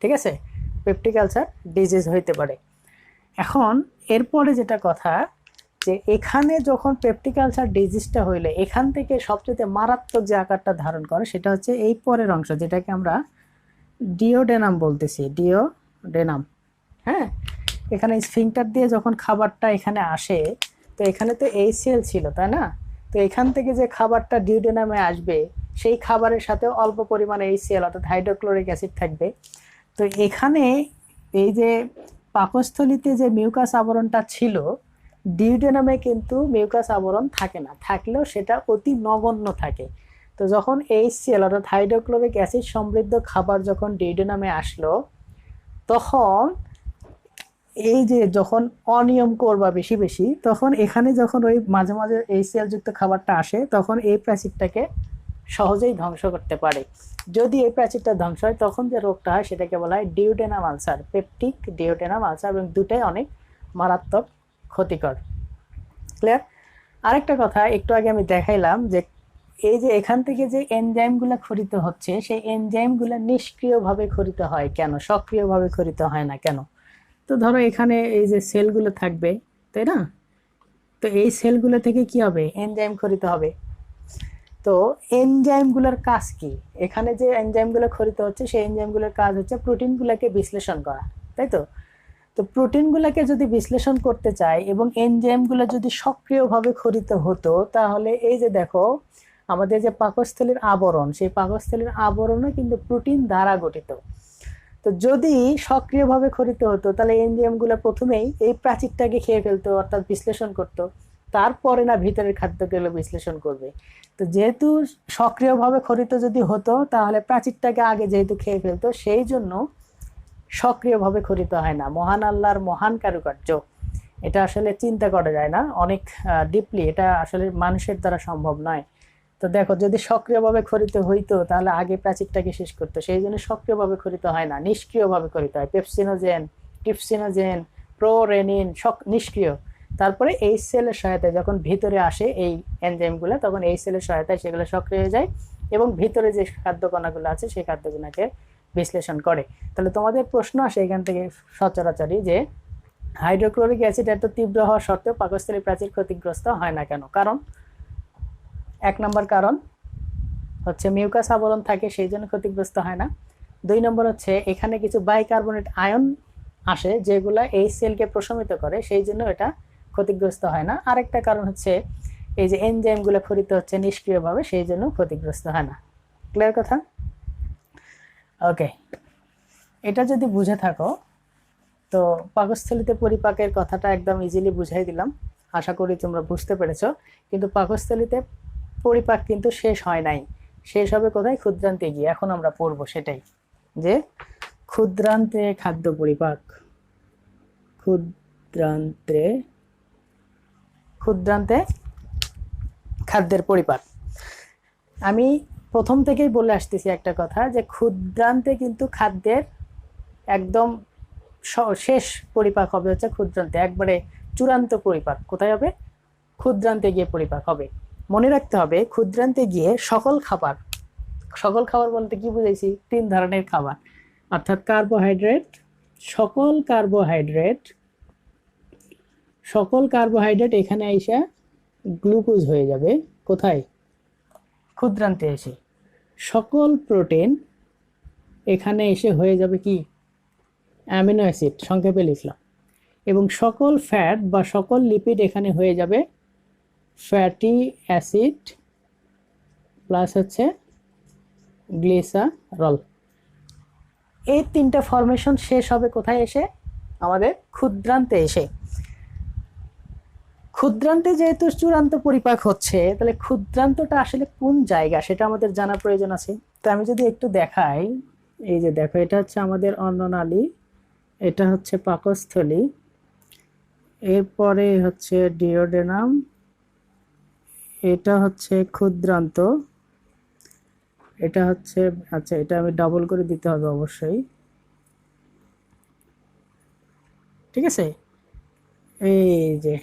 ঠিক আছে? পেপটিক আলসার ডিজিজ হইতে পারে। এখন এরপরে যেটা কথা, যে এখানে যখন পেপটিক আলসার ডিজিজটা হইলে এখান থেকে সবচেয়ে মারাত্মক যে আকারটা ধারণ করে সেটা হচ্ছে এই পরের অংশ, যেটাকে আমরা ডিওডেনাম বলতেছি। ডিওডেনাম, হ্যাঁ। এখানে স্ফিংটার দিয়ে যখন খাবারটা এখানে আসে, তো এখানে তো এই সেল ছিল, তাই না? তো এখান থেকে যে খাবারটা ডিওডেনামে আসবে, সেই খাবারের সাথে অল্প পরিমাণে এই সেল অর্থাৎ হাইড্রোক্লোরিক অ্যাসিড থাকবে। তো এখানে এই যে পাকস্থলীতে যে মিউকাস আবরণটা ছিল, ডিওডেনামে কিন্তু মিউকাস আবরণ থাকে না, থাকলেও সেটা অতি নগণ্য থাকে। তো যখন HCl অর্থাৎ হাইড্রোক্লোরিক অ্যাসিড সমৃদ্ধ খাবার যখন ডিওডেনামে আসলো, তখন এই যে যখন অনিয়ম করবা বেশি বেশি, তখন এখানে যখন ওই মাঝে মাঝে HCl যুক্ত খাবারটা আসে, তখন এই প্রাচীরটাকে সহজেই ধ্বংস করতে পারে। যদি এই প্রাচীরটা ধ্বংস হয়, তখন যে রোগটা হয় সেটাকে বলা হয় duodenum ulcer, peptic duodenum ulcer, এবং দুটাই অনেক মারাত্মক ক্ষতিকর। ক্লিয়ার? আরেকটা কথা, একটু আগে আমি দেখাইলাম যে এই যে এখান থেকে যে এনজাইমগুলো ক্ষরিত হচ্ছে, সেই এনজাইমগুলো নিষ্ক্রিয়ভাবে ক্ষরিত হয় কেন, সক্রিয়ভাবে ক্ষরিত হয় না কেন? তো ধরো এখানে এই যে সেলগুলো থাকবে, তাই না? তো এই সেলগুলো থেকে কি হবে? এনজাইম ক্ষরিত হবে। তো এনজাইমগুলোর কাজ কি? এখানে যে এনজাইমগুলো ক্ষরিত হচ্ছে সেই এনজাইমগুলোর কাজ হচ্ছে প্রোটিনগুলোকে বিশ্লেষণ করা, তাই তো? তো প্রোটিনগুলোকে যদি বিশ্লেষণ করতে চাই এবং এনজাইমগুলো যদি সক্রিয়ভাবে ক্ষরিত হতো, তাহলে এই যে দেখো আমাদের যে পাকস্থলীর আবরণ, সেই পাকস্থলীর আবরণও কিন্তু প্রোটিন দ্বারা গঠিত। তো যদি সক্রিয়ভাবে ক্ষরিত হতো, তাহলে এনজাইমগুলো প্রথমেই এই প্রাচীরটাকে খেয়ে ফেলতো, অর্থাৎ বিশ্লেষণ করত, তারপরে না ভিতরের খাদ্যগুলো বিশ্লেষণ করবে। তো যেহেতু সক্রিয়ভাবে ক্ষরিত যদি হতো, তাহলে প্রাচীরটাকে আগে যেহেতু খেয়ে ফেলতো, সেই জন্য সক্রিয়ভাবে ক্ষরিত হয় না। মহান আল্লাহর মহান কারুকার্য, এটা আসলে চিন্তা করা যায় না, অনেক ডিপলি, এটা আসলে মানুষের দ্বারা সম্ভব নয়। তো দেখো, যদি সক্রিয়ভাবে ক্ষরিত হইতো তাহলে আগে প্রাচীরটাকে শেষ করতো, সেই জন্য সক্রিয়ভাবে ক্ষরিত হয় না, নিষ্ক্রিয়ভাবে ক্ষরিত হয়। পেপসিনোজেন, ট্রিপসিনোজেন, প্রোরেনিন নিষ্ক্রিয়। তারপরে এই সেলের সহায়তায় যখন ভিতরে আসে এই এনজাইমগুলো, তখন এই সেলের সহায়তায় সেগুলো সক্রিয় হয়ে যায় এবং ভিতরে যে খাদ্য কণাগুলো আছে সেই খাদ্যগুলোকে বিশ্লেষণ করে। তাহলে তোমাদের প্রশ্ন আসে এখান থেকে সচরাচরই, যে হাইড্রোক্লোরিক অ্যাসিড এত তীব্র হওয়া সত্ত্বেও পাকস্থলী প্রাচীর ক্ষতিগ্রস্ত হয় না কেন? কারণ এক নম্বর কারণ হচ্ছে মিউকাস আবরণ থাকে, সেই জন্য ক্ষতিগ্রস্ত হয় না। 2 নম্বর হচ্ছে এখানে কিছু বাইকার্বনেট আয়ন আসে যেগুলা এই সেলকে প্রশমিত করে, সেই জন্য এটা ক্ষতিগ্রস্ত হয় না। আরেকটা কারণ হচ্ছে এই যে এনজাইমগুলো ক্ষরিত হচ্ছে নিষ্ক্রিয়ভাবে, সেই জন্য ক্ষতিগ্রস্ত হয় না। ক্লিয়ার কথা? ওকে, এটা যদি বুঝে থাকো তো পাকস্থলীতে পরিপাকের কথাটা একদম ইজিলি বুঝাই দিলাম। আশা করি তোমরা বুঝতে পেরেছো। কিন্তু পাকস্থলীতে পরিপাক কিন্তু শেষ হয় নাই, শেষ হবে কোথায়? ক্ষুদ্রান্তে গিয়ে। এখন আমরা পড়বো সেটাই, যে ক্ষুদ্রান্তে খাদ্য পরিপাক। ক্ষুদ্রান্তে খাদ্যের পরিপাক। আমি প্রথম থেকেই বলে আসতেছি একটা কথা, যে ক্ষুদ্রান্তে কিন্তু খাদ্যের একদম শেষ পরিপাক হবে হচ্ছে ক্ষুদ্রান্তে, একবারে চূড়ান্ত পরিপাক কোথায় হবে? ক্ষুদ্রান্তে গিয়ে পরিপাক হবে। মনে রাখতে হবে ক্ষুদ্রান্তে গিয়ে সকল খাবার বলতে কি বুঝাইছি? 3 ধরনের খাবার, অর্থাৎ কার্বোহাইড্রেট, সকল কার্বোহাইড্রেট এখানে আইসা গ্লুকোজ হয়ে যাবে কোথায়? ক্ষুদ্রান্তে এসে। সকল প্রোটিন এখানে এসে হয়ে যাবে কি? অ্যামিনো অ্যাসিড, সংক্ষেপে লিখলাম। এবং সকল ফ্যাট বা সকল লিপিড এখানে হয়ে যাবে ফ্যাটি অ্যাসিড প্লাস হচ্ছে গ্লিসারল। এই 3টা ফরমেশন শেষ হবে কোথায় এসে? আমাদের ক্ষুদ্রান্তে এসে। ক্ষুদ্রান্তে যেহেতু চূড়ান্ত পরিপাক হচ্ছে, তাহলে ক্ষুদ্রান্তটা আসলে কোন জায়গা সেটা আমাদের জানার প্রয়োজন আছে। তো আমি যদি একটু দেখাই, এই যে দেখো, এটা হচ্ছে আমাদের অন্ননালী, এটা হচ্ছে পাকস্থলী, এরপরে হচ্ছে ডিওডেনাম, এটা হচ্ছে ক্ষুদ্রান্ত, এটা হচ্ছে, আচ্ছা এটা আমি ডাবল করে দিতে হবে অবশ্যই, ঠিক আছে। এই যে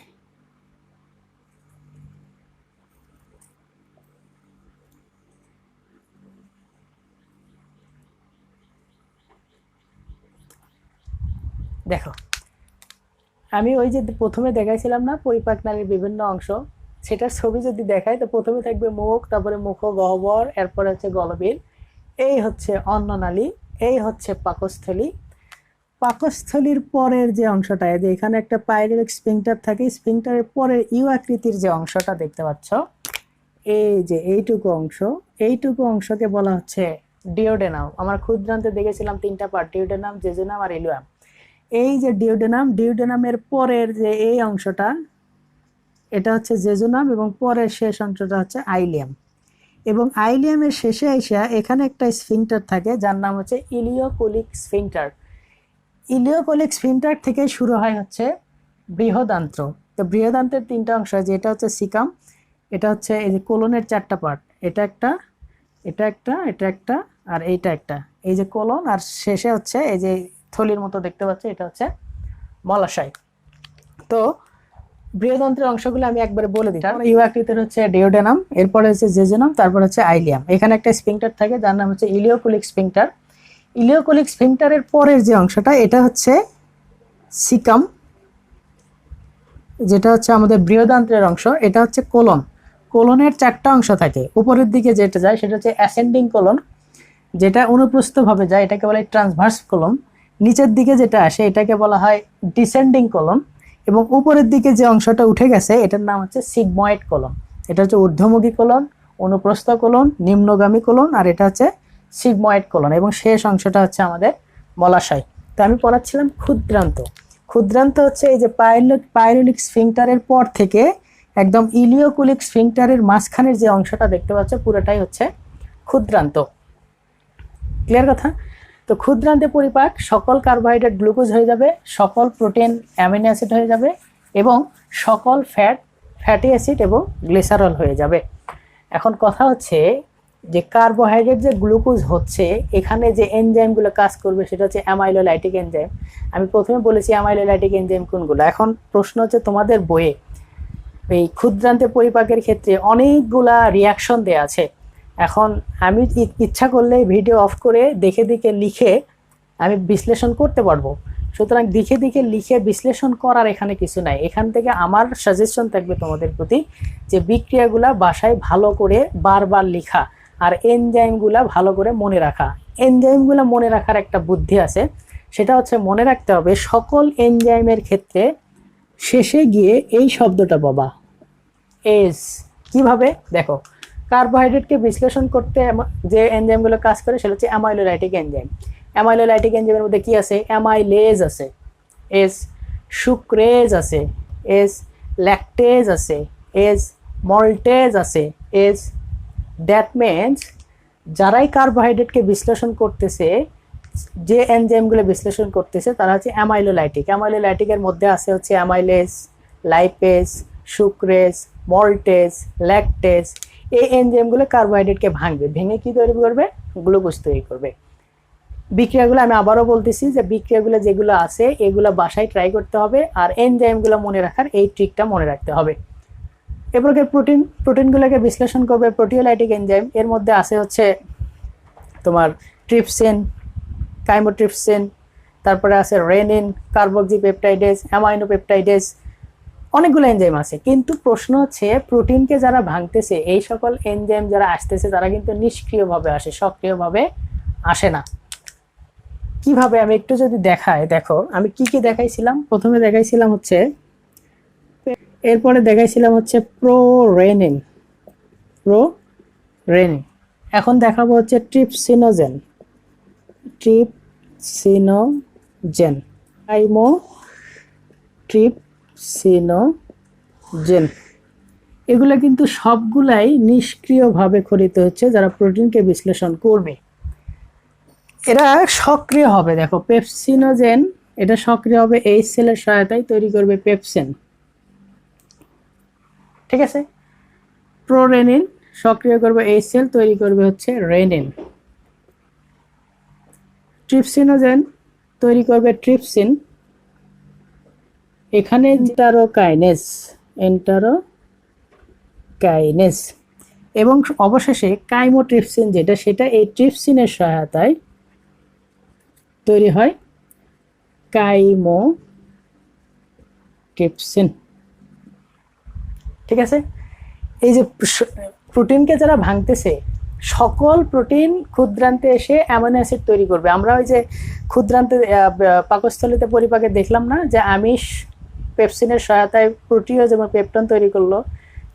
দেখো, আমি ওই যে প্রথমে দেখাইছিলাম না পরিপাক নালীর বিভিন্ন অংশ, সেটার ছবি যদি দেখায় তো প্রথমে থাকবে মুখ, তারপরে মুখ গহ্বর, এরপরে হচ্ছে গলবিল, এই হচ্ছে অন্ননালী, এই হচ্ছে পাকস্থলী। পাকস্থলীর পরের যে অংশটা, যে এখানে একটা পাইলোরিক স্ফিংক্টার থাকে, স্ফিংক্টারের পরের ইউ আকৃতির যে অংশটা দেখতে পাচ্ছ, এই যে এইটুকু অংশকে বলা হচ্ছে ডিওডেনাম। আমার ক্ষুদ্রান্তে দেখেছিলাম 3টা পার্ট, ডিওডেনাম, জেজুনাম আর ইলিয়াম। এই যে ডিওডেনামের পরের যে এই অংশটা, এটা হচ্ছে জেজুনাম, এবং পরের শেষ অংশটা হচ্ছে আইলিয়াম। এবং আইলিয়ামের শেষে আইসা এখানে একটা স্ফিংক্টার থাকে যার নাম হচ্ছে ইলিওকোলিক স্ফিংক্টার। ইলিওকোলিক স্ফিংক্টার থেকে শুরু হয় হচ্ছে বৃহদান্ত্র। তো বৃহদান্ত্রের 3টা অংশ, যেটা হচ্ছে সিকাম, এটা হচ্ছে এই যে কোলনের 4টা পার্ট, এটা একটা, আর এইটা একটা, এই যে কোলন, আর শেষে হচ্ছে এই যে থলির মতো দেখতে পাচ্ছি, এটা হচ্ছে মলাশয়। তো বৃহদান্ত্রের অংশগুলো আমি একবারে বলে দিই। ইউ আকৃতির হচ্ছে ডিওডেনাম, এরপরে হচ্ছে জেজুনাম, তারপর হচ্ছে আইলিয়াম। এখানে একটা স্ফিংক্টার থাকে যার নাম হচ্ছে ইলিওকোলিক স্ফিংক্টার। ইলিওকোলিক স্ফিংক্টারের পরের যে অংশটা, এটা হচ্ছে সিকাম, যেটা হচ্ছে আমাদের বৃহদান্ত্রের অংশ। এটা হচ্ছে কোলন। কোলনের 4টা অংশ থাকে, উপরের দিকে যেটা যায় সেটা হচ্ছে অ্যাসেন্ডিং কোলন, যেটা অনুপ্রস্থভাবে যায়, এটাকে বলা হয় ট্রান্সভার্স কোলন। নিচের দিকে যেটা আসে এটাকে বলা হয় ডিসেন্ডিং কোলন, এবং উপরের দিকে যে অংশটা উঠে গেছে এটার নাম হচ্ছে সিগময়েড কোলন। এটা হচ্ছে ঊর্ধ্বমুখী কোলন, অনুপ্রস্থ কোলন, নিম্নগামী কোলন, আর এটা হচ্ছে সিগময়েড কোলন, এবং শেষ অংশটা হচ্ছে আমাদের মলাশয়। তো আমি পড়াচ্ছিলাম ক্ষুদ্রান্ত। ক্ষুদ্রান্ত হচ্ছে এই যে পাইলোরিক স্ফিংক্টারের পর থেকে একদম ইলিওকোলিক স্ফিংক্টারের মাঝখানের যে অংশটা দেখতে পাচ্ছ, পুরোটাই হচ্ছে ক্ষুদ্রান্ত। ক্লিয়ার কথা? তো ক্ষুদ্রান্তে পরিপাক, সকল কার্বোহাইড্রেট গ্লুকোজ হয়ে যাবে, সকল প্রোটিন অ্যামিনো অ্যাসিড হয়ে যাবে, এবং সকল ফ্যাটি অ্যাসিড এবং গ্লিসারল হয়ে যাবে। এখন কথা হচ্ছে যে কার্বোহাইড্রেট যে গ্লুকোজ হচ্ছে, এখানে যে এনজাইমগুলো কাজ করবে সেটা হচ্ছে অ্যামাইলোলাইটিক এনজাইম। আমি প্রথমে বলেছি অ্যামাইলোলাইটিক এনজাইম কোনগুলো। এখন প্রশ্ন হচ্ছে তোমাদের বইয়ে এই ক্ষুদ্রান্তে পরিপাকের ক্ষেত্রে অনেকগুলা রিয়াকশন দেয়া আছে। এখন আমি ইচ্ছা করলে ভিডিও অফ করে দেখে লিখে আমি বিশ্লেষণ করতে পারবো। সুতরাং দেখে লিখে বিশ্লেষণ করার এখানে কিছু নাই। এখান থেকে আমার সাজেশন থাকবে তোমাদের প্রতি, যে বিক্রিয়াগুলা বাসায় ভালো করে বারবার লেখা, আর এনজাইমগুলা ভালো করে মনে রাখা। এনজাইমগুলা মনে রাখার একটা বুদ্ধি আছে, সেটা হচ্ছে মনে রাখতে হবে সকল এনজাইমের ক্ষেত্রে শেষে গিয়ে এই শব্দটা পাবা, এস, কিভাবে দেখো, কার্বোহাইড্রেটকে বিশ্লেষণ করতে যে এনজাইমগুলো কাজ করে সেটা হচ্ছে অ্যামাইলোলাইটিক এনজাইম। অ্যামাইলোলাইটিক এনজাইমের মধ্যে কি আছে? অ্যামাইলেজ আছে, এস সুক্রেজ আছে, এস ল্যাকটেজ আছে, এস মল্টেজ আছে, এস দ্যাট মিনস যারাই কার্বোহাইড্রেটকে বিশ্লেষণ করতেছে, যে এনজাইমগুলো বিশ্লেষণ করতেছে তারা হচ্ছে অ্যামাইলোলাইটিক। অ্যামাইলোলাইটিকের মধ্যে আছে হচ্ছে amylase, lipase, sucrase, maltase, lactase. এই এনজাইমগুলো কার্বোহাইড্রেটকে ভাঙবে, ভেঙে কি তৈরি করবে? গ্লুকোজ তৈরি করবে। বিক্রিয়াগুলো আমি আবারও বলতেছি যে বিক্রিয়াগুলো যেগুলো আছে এগুলো বাসায় ট্রাই করতে হবে, আর এনজাইমগুলো মনে রাখার এই ট্রিকটা মনে রাখতে হবে। এরপরে প্রোটিনগুলোকে বিশ্লেষণ করবে প্রোটিওলাইটিক এনজাইম। এর মধ্যে আছে হচ্ছে তোমার ট্রিপসিন, কাইমোট্রিপসিন, তারপরে আছে রেনিন, কার্বক্সিপেপটাইডেজ, অ্যামাইনো পেপটাইডেজ, অনেকগুলো এনজাইম আছে। কিন্তু প্রশ্ন হচ্ছে প্রোটিনকে যারা ভাঙতেছে, এই সকল এনজাইম যারা আসতেছে তারা কিন্তু নিষ্ক্রিয়ভাবে আসে, সক্রিয়ভাবে আসে না। কিভাবে আমি একটু যদি দেখাই, দেখো আমি কি কি দেখাইছিলাম। প্রথমে দেখাইছিলাম হচ্ছে, এরপরে দেখাইছিলাম হচ্ছে প্রোরেনিন, এখন দেখাবো হচ্ছে ট্রিপসিনোজেন, ট্রিপসিনোজেন। এগুলা কিন্তু সবগুলাই নিষ্ক্রিয়ভাবে খরিত হচ্ছে যারা প্রোটিনকে বিশ্লেষণ করবে। এরা সক্রিয় হবে, দেখো পেপসিনোজেন, এটা সক্রিয় হবে এই সেলের সহায়তায়, তৈরি করবে পেপসিন, ঠিক আছে। প্রোরেনিন সক্রিয় করবে এই সেল, তৈরি করবে হচ্ছে রেনিন। ট্রিপসিনোজেন তৈরি করবে ট্রিপসিন, এখানে এন্টারোকাইনেজ, এবং অবশেষে কাইমোট্রিপসিন যেটা, সেটা এই ট্রিপসিনের সহায়তায় তৈরি হয় কাইমোট্রিপসিন, ঠিক আছে। এই যে প্রোটিনকে যারা ভাঙতেছে, সকল প্রোটিন ক্ষুদ্রান্তে এসে অ্যামিনো অ্যাসিড তৈরি করবে। আমরা ওই যে ক্ষুদ্রান্তে পাকস্থলিতে পরিপাকে দেখলাম না যে আমিষ পেপসিনের সহায়তায় প্রোটিওজ এবং পেপটন তৈরি করলো,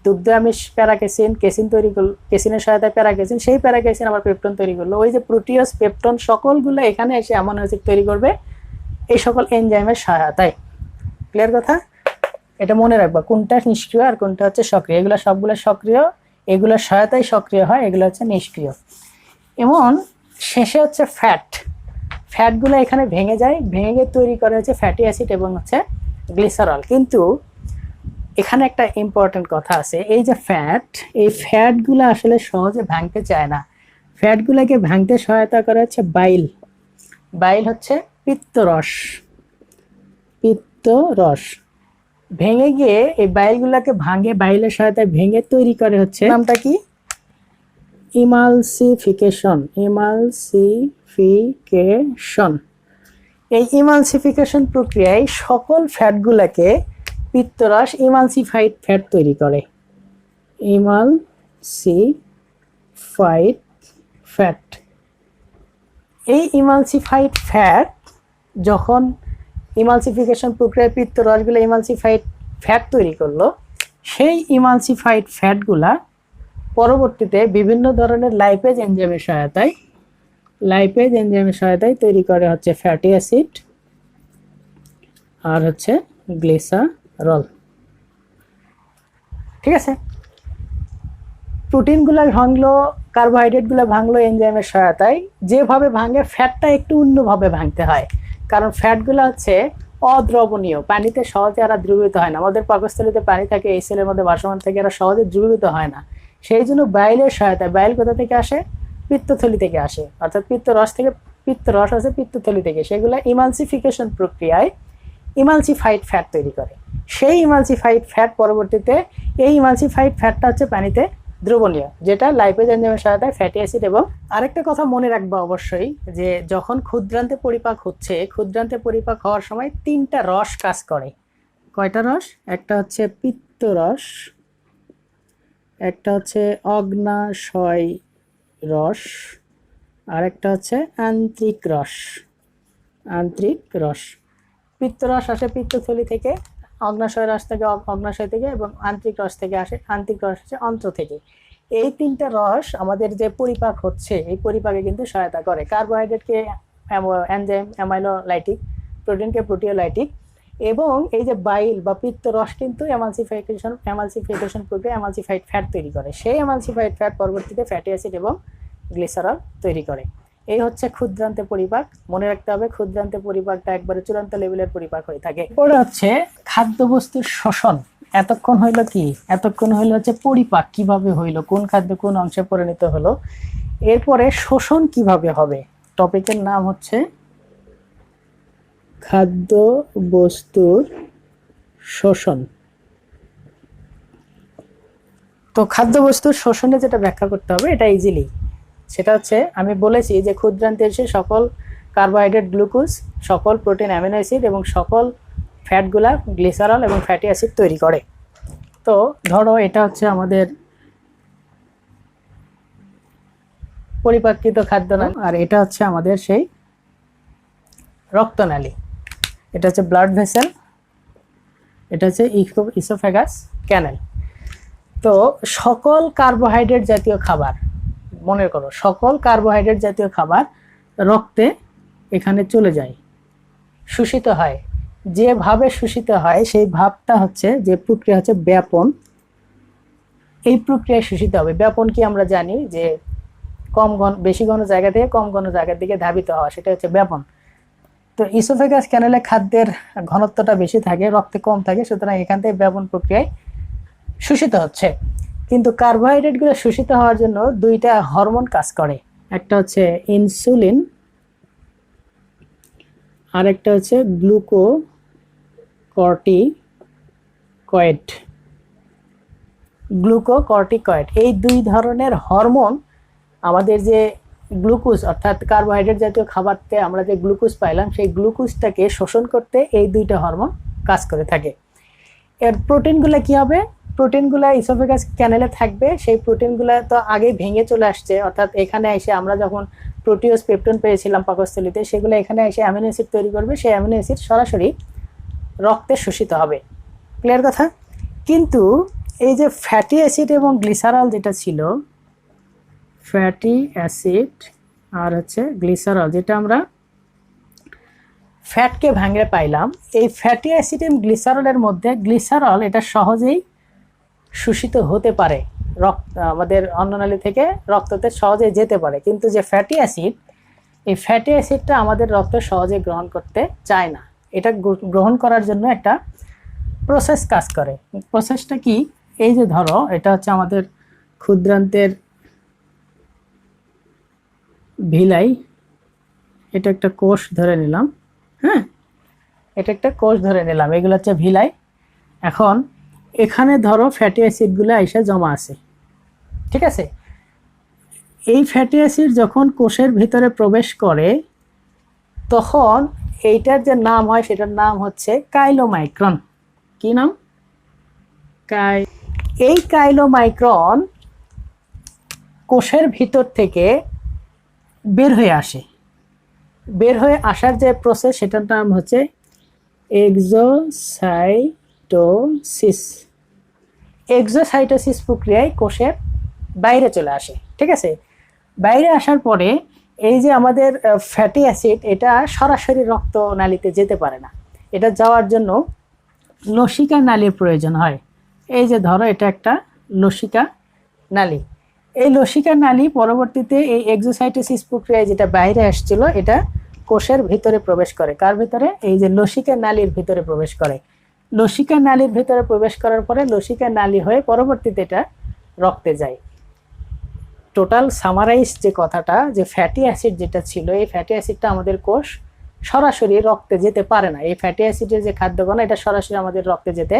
দুগ্ধ আমিষ প্যারাকেসিন, কেসিন তৈরি করলো, কেসিনের সহায়তায় প্যারাকেসিন, সেই প্যারাকেসিন আবার পেপটন তৈরি করলো। ওই যে প্রোটিওজ, পেপটন সকলগুলো এখানে এসে অ্যামিনো অ্যাসিড তৈরি করবে এই সকল এনজাইমের সহায়তায়। ক্লিয়ার কথা? এটা মনে রাখবা, কোনটা নিষ্ক্রিয় আর কোনটা হচ্ছে সক্রিয়। এগুলো সবগুলো সক্রিয়, এগুলোর সহায়তায় সক্রিয় হয়, এগুলো হচ্ছে নিষ্ক্রিয়। এবং শেষে হচ্ছে ফ্যাটগুলো এখানে ভেঙে যায়, ভেঙে গিয়ে তৈরি করে হচ্ছে ফ্যাটি অ্যাসিড এবং হচ্ছে গ্লিসারল। কিন্তু এখানে একটা ইম্পর্টেন্ট কথা আছে, এই যে এই ফ্যাটগুলো আসলে সহজে ভাঙতে চায় না। ফ্যাটগুলোকে ভাঙতে সহায়তা করে হচ্ছে বাইল হচ্ছে পিত্তরস। ভেঙে গিয়ে এই বাইলগুলোকে ভাঙে, বাইলের সহায়তায় ভেঙে তৈরি করে হচ্ছে, নামটা কি? ইমালসিফিকেশন। এই ইমালসিফিকেশন প্রক্রিয়ায় সকল ফ্যাটগুলোকে পিত্তরস ইমালসিফাইড ফ্যাট তৈরি করে। এই ইমালসিফাইড ফ্যাট যখন ইমালসিফিকেশন প্রক্রিয়ায় পিত্তরসগুলো ইমালসিফাইড ফ্যাট তৈরি করলো, সেই ইমালসিফাইড ফ্যাটগুলা পরবর্তীতে বিভিন্ন ধরনের লাইপেজ এনজাইমের সহায়তায় তৈরি করে হচ্ছে ফ্যাটি অ্যাসিড আর হচ্ছে গ্লিসারল, ঠিক আছে। প্রোটিনগুলো ভাঙলো, কার্বোহাইড্রেটগুলো ভাঙলো এনজাইমের সহায়তায়। যেভাবে ভাঙে ফ্যাটটা একটু অন্যভাবে ভাঙতে হয়, কারণ ফ্যাটগুলো হচ্ছে অদ্রবণীয়, পানিতে সহজে এরা দ্রবীভূত হয় না। আমাদের পাকস্থলীতে পানি থাকে, এই সেলের মধ্যে ভাসমান থেকে, এরা সহজে দ্রবীভূত হয় না। সেই জন্য বাইলের সহায়তায়, বাইল কোথা থেকে আসে? পিত্তথলি থেকে আসে, অর্থাৎ পিত্তরস আছে পিত্তথলি থেকে, সেগুলো ইমালসিফিকেশন প্রক্রিয়ায় ইমালসিফাইড ফ্যাট তৈরি করে। সেই ইমালসিফাইড ফ্যাট পরবর্তীতে, এই ইমালসিফাইড ফ্যাটটা হচ্ছে পানিতে দ্রবণীয়, যেটা লাইপেজ এনজাইমের সহায়তায় ফ্যাটি অ্যাসিড। এবং আরেকটা কথা মনে রাখবা অবশ্যই, যে যখন ক্ষুদ্রান্তে পরিপাক হচ্ছে, ক্ষুদ্রান্তে পরিপাক হওয়ার সময় 3টা রস কাজ করে। কয়টা রস? একটা হচ্ছে পিত্তরস, একটা হচ্ছে অগ্নাশয় রস, আর একটা হচ্ছে আন্ত্রিক রস। পিত্তরস আসে পিত্তথলি থেকে, অগ্নাশয় রস থেকে অগ্নাশয় থেকে, এবং আন্তরিক রস থেকে আসে, আন্তরিক রস হচ্ছে অন্ত্র থেকে। এই তিনটা রস আমাদের যে পরিপাক হচ্ছে এই পরিপাকে কিন্তু সহায়তা করে। কার্বোহাইড্রেটকে এনজাইম অ্যামাইলোলাইটিক, প্রোটিনকে প্রোটিওলাইটিক, এবং এই যে বাইল বা পিত্ত রস কিন্তু এমালসিফিকেশন প্রক্রিয়া এমালসিফাইড ফ্যাট তৈরি করে। সেই এমালসিফাইড ফ্যাট পরবর্তীতে ফ্যাটি অ্যাসিড এবং গ্লিসারল তৈরি করে। এই হচ্ছে ক্ষুদ্রান্তে পরিপাক। মনে রাখতে হবে ক্ষুদ্রান্তে পরিপাকটা একবারে চূড়ান্ত লেভেলের পরিপাক হয়ে থাকে। পরে হচ্ছে খাদ্যবস্তুর শোষণ। এতক্ষণ হইলো কি? এতক্ষণ হইলো হচ্ছে পরিপাক কিভাবে হইলো, কোন খাদ্য কোন অংশে পরিণত হলো। এরপরে শোষণ কিভাবে হবে। টপিকের নাম হচ্ছে খাদ্য বস্তুর শোষণ। তো খাদ্য বস্তুর শোষণে যেটা ব্যাখ্যা করতে হবে এটা ইজিলি, সেটা হচ্ছে আমি বলেছি যে ক্ষুদ্রান্তে এসে সকল কার্বোহাইড্রেট, গ্লুকোজ, সকল প্রোটিন, অ্যামিনো অ্যাসিড এবং সকল ফ্যাটগুলা গ্লিসারল এবং ফ্যাটি অ্যাসিড তৈরি করে। তো ধরো এটা হচ্ছে আমাদের পরিপাকৃত খাদ্যনালী, আর এটা হচ্ছে আমাদের সেই রক্তনালী। এটা হচ্ছে ব্লাড ভেসেল, এটা হচ্ছে ইসোফেগাস ক্যানেল। তো সকল কার্বোহাইড্রেট জাতীয় খাবার, মনে করো সকল কার্বোহাইড্রেট জাতীয় খাবার রক্তে এখানে চলে যায়, শোষিত হয়। যেভাবে শোষিত হয় সেই ভাবটা হচ্ছে, যে প্রক্রিয়া হচ্ছে ব্যাপন। এই প্রক্রিয়ায় শোষিত হবে। ব্যাপন কি আমরা জানি যে বেশি ঘন জায়গা থেকে কম ঘন জায়গার দিকে ধাবিত হওয়া, সেটা হচ্ছে ব্যাপন। তো ইসোফেগাস ক্যানেলে খাদ্যের ঘনত্বটা বেশি থাকে, রক্তে কম থাকে, সুতরাং এখান থেকে ব্যাপন প্রক্রিয়ায় শোষিত হচ্ছে। কিন্তু কার্বোহাইড্রেটগুলো শোষিত হওয়ার জন্য দুইটা হরমোন কাজ করে। একটা হচ্ছে ইনসুলিন, আর একটা হচ্ছে গ্লুকোকর্টিকয়েড। এই দুই ধরনের হরমোন আমাদের যে গ্লুকোজ, অর্থাৎ কার্বোহাইড্রেট জাতীয় খাবারতে আমরা যে গ্লুকোজ পাইলাম, সেই গ্লুকোজটাকে শোষণ করতে এই দুইটা হরমোন কাজ করে থাকে। এর প্রোটিনগুলো কি হবে? প্রোটিনগুলো ইসোফেগাস ক্যানেলে থাকবে। সেই প্রোটিনগুলো তো আগে ভেঙে চলে আসছে, অর্থাৎ এখানে এসে আমরা যখন প্রোটিওজ, পেপটন পেয়েছিলাম পাকস্থলীতে, সেগুলো এখানে এসে অ্যামিনো অ্যাসিড তৈরি করবে। সেই অ্যামিনো অ্যাসিড সরাসরি রক্তে শোষিত হবে। ক্লিয়ার কথা? কিন্তু এই যে ফ্যাটি অ্যাসিড এবং গ্লিসারল যেটা ছিল, ফ্যাটি অ্যাসিড আর হচ্ছে গ্লিসারল, যেটা আমরা ফ্যাটকে ভাঙে পাইলাম, এই ফ্যাটি অ্যাসিড এবং গ্লিসারলের মধ্যে গ্লিসারল এটা সহজেই শোষিত হতে পারে, আমাদের অন্ননালী থেকে রক্ততে সহজে যেতে পারে। কিন্তু যে ফ্যাটি অ্যাসিড, এই ফ্যাটি অ্যাসিডটা আমাদের রক্ত সহজে গ্রহণ করতে চায় না। এটা গ্রহণ করার জন্য একটা প্রসেস কাজ করে। প্রসেসটা কি? এই যে ধরো এটা হচ্ছে আমাদের ক্ষুদ্রান্তের ভিলাই, এটা একটা কোষ ধরে নিলাম। হ্যাঁ, এটা একটা কোষ ধরে নিলাম, এগুলো হচ্ছে ভিলাই। এখন এখানে ধরো ফ্যাটি অ্যাসিডগুলো এসে জমা আছে, ঠিক আছে? এই ফ্যাটি অ্যাসিড যখন কোষের ভিতরে প্রবেশ করে, তখন এইটার যে নাম হয় সেটার নাম হচ্ছে কাইলোমাইক্রন। কি নাম? এই কাইলোমাইক্রন কোষের ভিতর থেকে বের হয়ে আসে। বের হয়ে আসার যে প্রসেস, সেটার নাম হচ্ছে এক্সোসাইটোসিস। এক্সোসাইটোসিস প্রক্রিয়ায় কোষের বাইরে চলে আসে, ঠিক আছে? বাইরে আসার পরে এই যে আমাদের ফ্যাটি অ্যাসিড, এটা সরাসরি রক্তনালীতে যেতে পারে না। এটা যাওয়ার জন্য লসিকা নালীর প্রয়োজন হয়। এই যে ধরো এটা একটা লসিকা নালী। এই লসিকা নালী পরবর্তীতে এই এক্সোসাইটোসিস প্রক্রিয়ায় যেটা বাইরে আসছিল, এটা কোষের ভিতরে প্রবেশ করে। কার ভিতরে? এই যে লসিকা নালীর ভিতরে প্রবেশ করে। লসিকা নালীর ভিতরে প্রবেশ করার পরে লসিকা নালী হয়ে পরবর্তীতে এটা রক্তে যায়। টোটাল সামারাইজ যে কথাটা, যে ফ্যাটি অ্যাসিড যেটা ছিল, এই ফ্যাটি অ্যাসিডটা আমাদের কোষ সরাসরি রক্তে যেতে পারে না। এই ফ্যাটি অ্যাসিডের যে খাদ্যকণা, এটা সরাসরি আমাদের রক্তে যেতে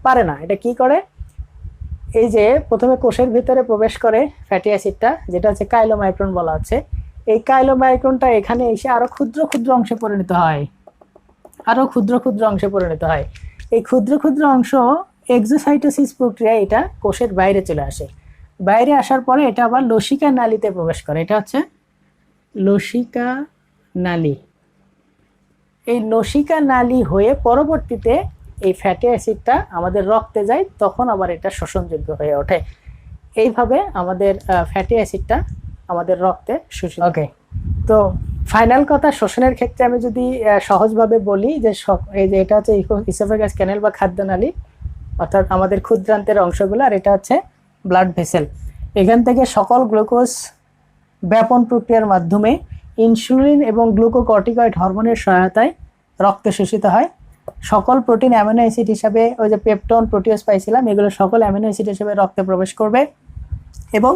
পারে না। এটা কি করে? এই যে প্রথমে কোষের ভিতরে প্রবেশ করে ফ্যাটি অ্যাসিডটা, যেটা হচ্ছে কাইলোমাইক্রন বলা হচ্ছে। এই কাইলোমাইক্রনটা এখানে এসে আরো ক্ষুদ্র ক্ষুদ্র অংশে পরিণত হয়, আরো ক্ষুদ্র ক্ষুদ্র অংশে পরিণত হয়। এই ক্ষুদ্র ক্ষুদ্র অংশ এক্সোসাইটোসিস প্রক্রিয়ায় এটা কোষের বাইরে চলে আসে। বাইরে আসার পরে এটা আবার লসিকা নালীতে প্রবেশ করে। এটা হচ্ছে লসিকা নালী। এই লসিকা নালী হয়ে পরবর্তীতে এই ফ্যাটি অ্যাসিডটা আমাদের রক্তে যায়, তখন আবার এটা শোষণযোগ্য হয়ে ওঠে। এইভাবে আমাদের ফ্যাটি অ্যাসিডটা আমাদের রক্তে শোষিত। ওকে, তো ফাইনাল কথা, শোষণের ক্ষেত্রে আমি যদি সহজভাবে বলি যে এই যে এটা হচ্ছে ইসোফেগাস ক্যানেল বা খাদ্যনালী, অর্থাৎ আমাদের ক্ষুদ্রান্তের অংশগুলো, আর এটা হচ্ছে ব্লাড ভেসেল। এখান থেকে সকল গ্লুকোজ ব্যাপন প্রক্রিয়ার মাধ্যমে ইনসুলিন এবং গ্লুকোকর্টিকয়েড হরমোনের সহায়তায় রক্তে শোষিত হয়। সকল প্রোটিন অ্যামিনো অ্যাসিড হিসাবে, ওই যে পেপটন প্রোটিওজ পাইছিলাম, এগুলো সকল অ্যামিনো অ্যাসিড হিসেবে রক্তে প্রবেশ করবে। এবং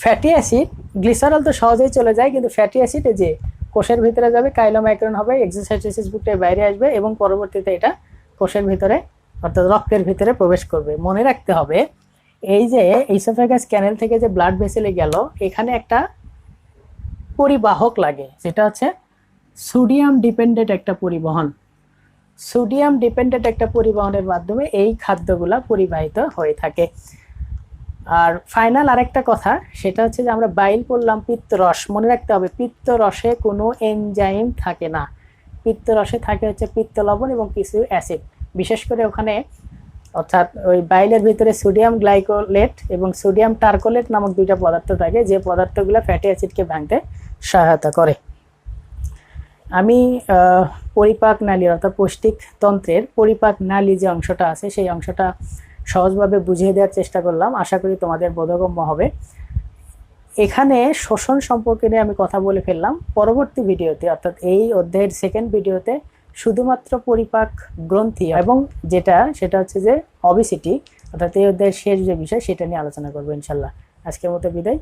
ফ্যাটি অ্যাসিড, গ্লিসারল তো সহজেই চলে যায়, কিন্তু ফ্যাটি অ্যাসিড যে কোষের ভিতরে যাবে, কাইলোমাইক্রন হবে, এক্সোসাইটোসিস প্রক্রিয়ায় বাইরে আসবে এবং পরবর্তীতে এটা কোষের ভিতরে অর্থাৎ রক্তের ভিতরে প্রবেশ করবে। মনে রাখতে হবে, এই যে ইসোফেগাস ক্যানেল থেকে যে ব্লাড ভেসেলে গেল, এখানে একটা পরিবাহক লাগে, যেটা হচ্ছে সোডিয়াম ডিপেন্ডেন্ট একটা পরিবহন। সোডিয়াম ডিপেন্ডেন্ট একটা পরিবহনের মাধ্যমে এই খাদ্যগুলা পরিবাহিত হয়ে থাকে। আর ফাইনাল আরেকটা কথা, সেটা হচ্ছে যে আমরা বাইল পড়লাম পিত্তরস, মনে রাখতে হবে পিত্তরসে কোনো এনজাইম থাকে না। পিত্তরসে থাকে হচ্ছে পিত্ত লবণ এবং কিছু অ্যাসিড, বিশেষ করে ওখানে অর্থাৎ ওই বাইলের ভিতরে সোডিয়াম গ্লাইকোলেট এবং সোডিয়াম টার্কোলেট নামক দুইটা পদার্থ থাকে, যে পদার্থগুলো ফ্যাটি অ্যাসিডকে ভাঙতে সহায়তা করে। আমি পরিপাক নালী অর্থাৎ পৌষ্টিক তন্ত্রের পরিপাক নালী যে অংশটা আছে, সেই অংশটা সহজভাবে বুঝিয়ে দেওয়ার চেষ্টা করলাম, আশা করি তোমাদের বোধগম্য হবে। এখানে শোষণ সম্পর্কে নিয়ে আমি কথা বলে ফেললাম। পরবর্তী ভিডিওতে অর্থাৎ এই অধ্যায়ের সেকেন্ড ভিডিওতে শুধুমাত্র পরিপাক গ্রন্থি এবং সেটা হচ্ছে যে অবেসিটি, অর্থাৎ এই অধ্যায়ের শেষ যে বিষয়, সেটা নিয়ে আলোচনা করবো ইনশাল্লাহ। আজকের মতো বিদায়।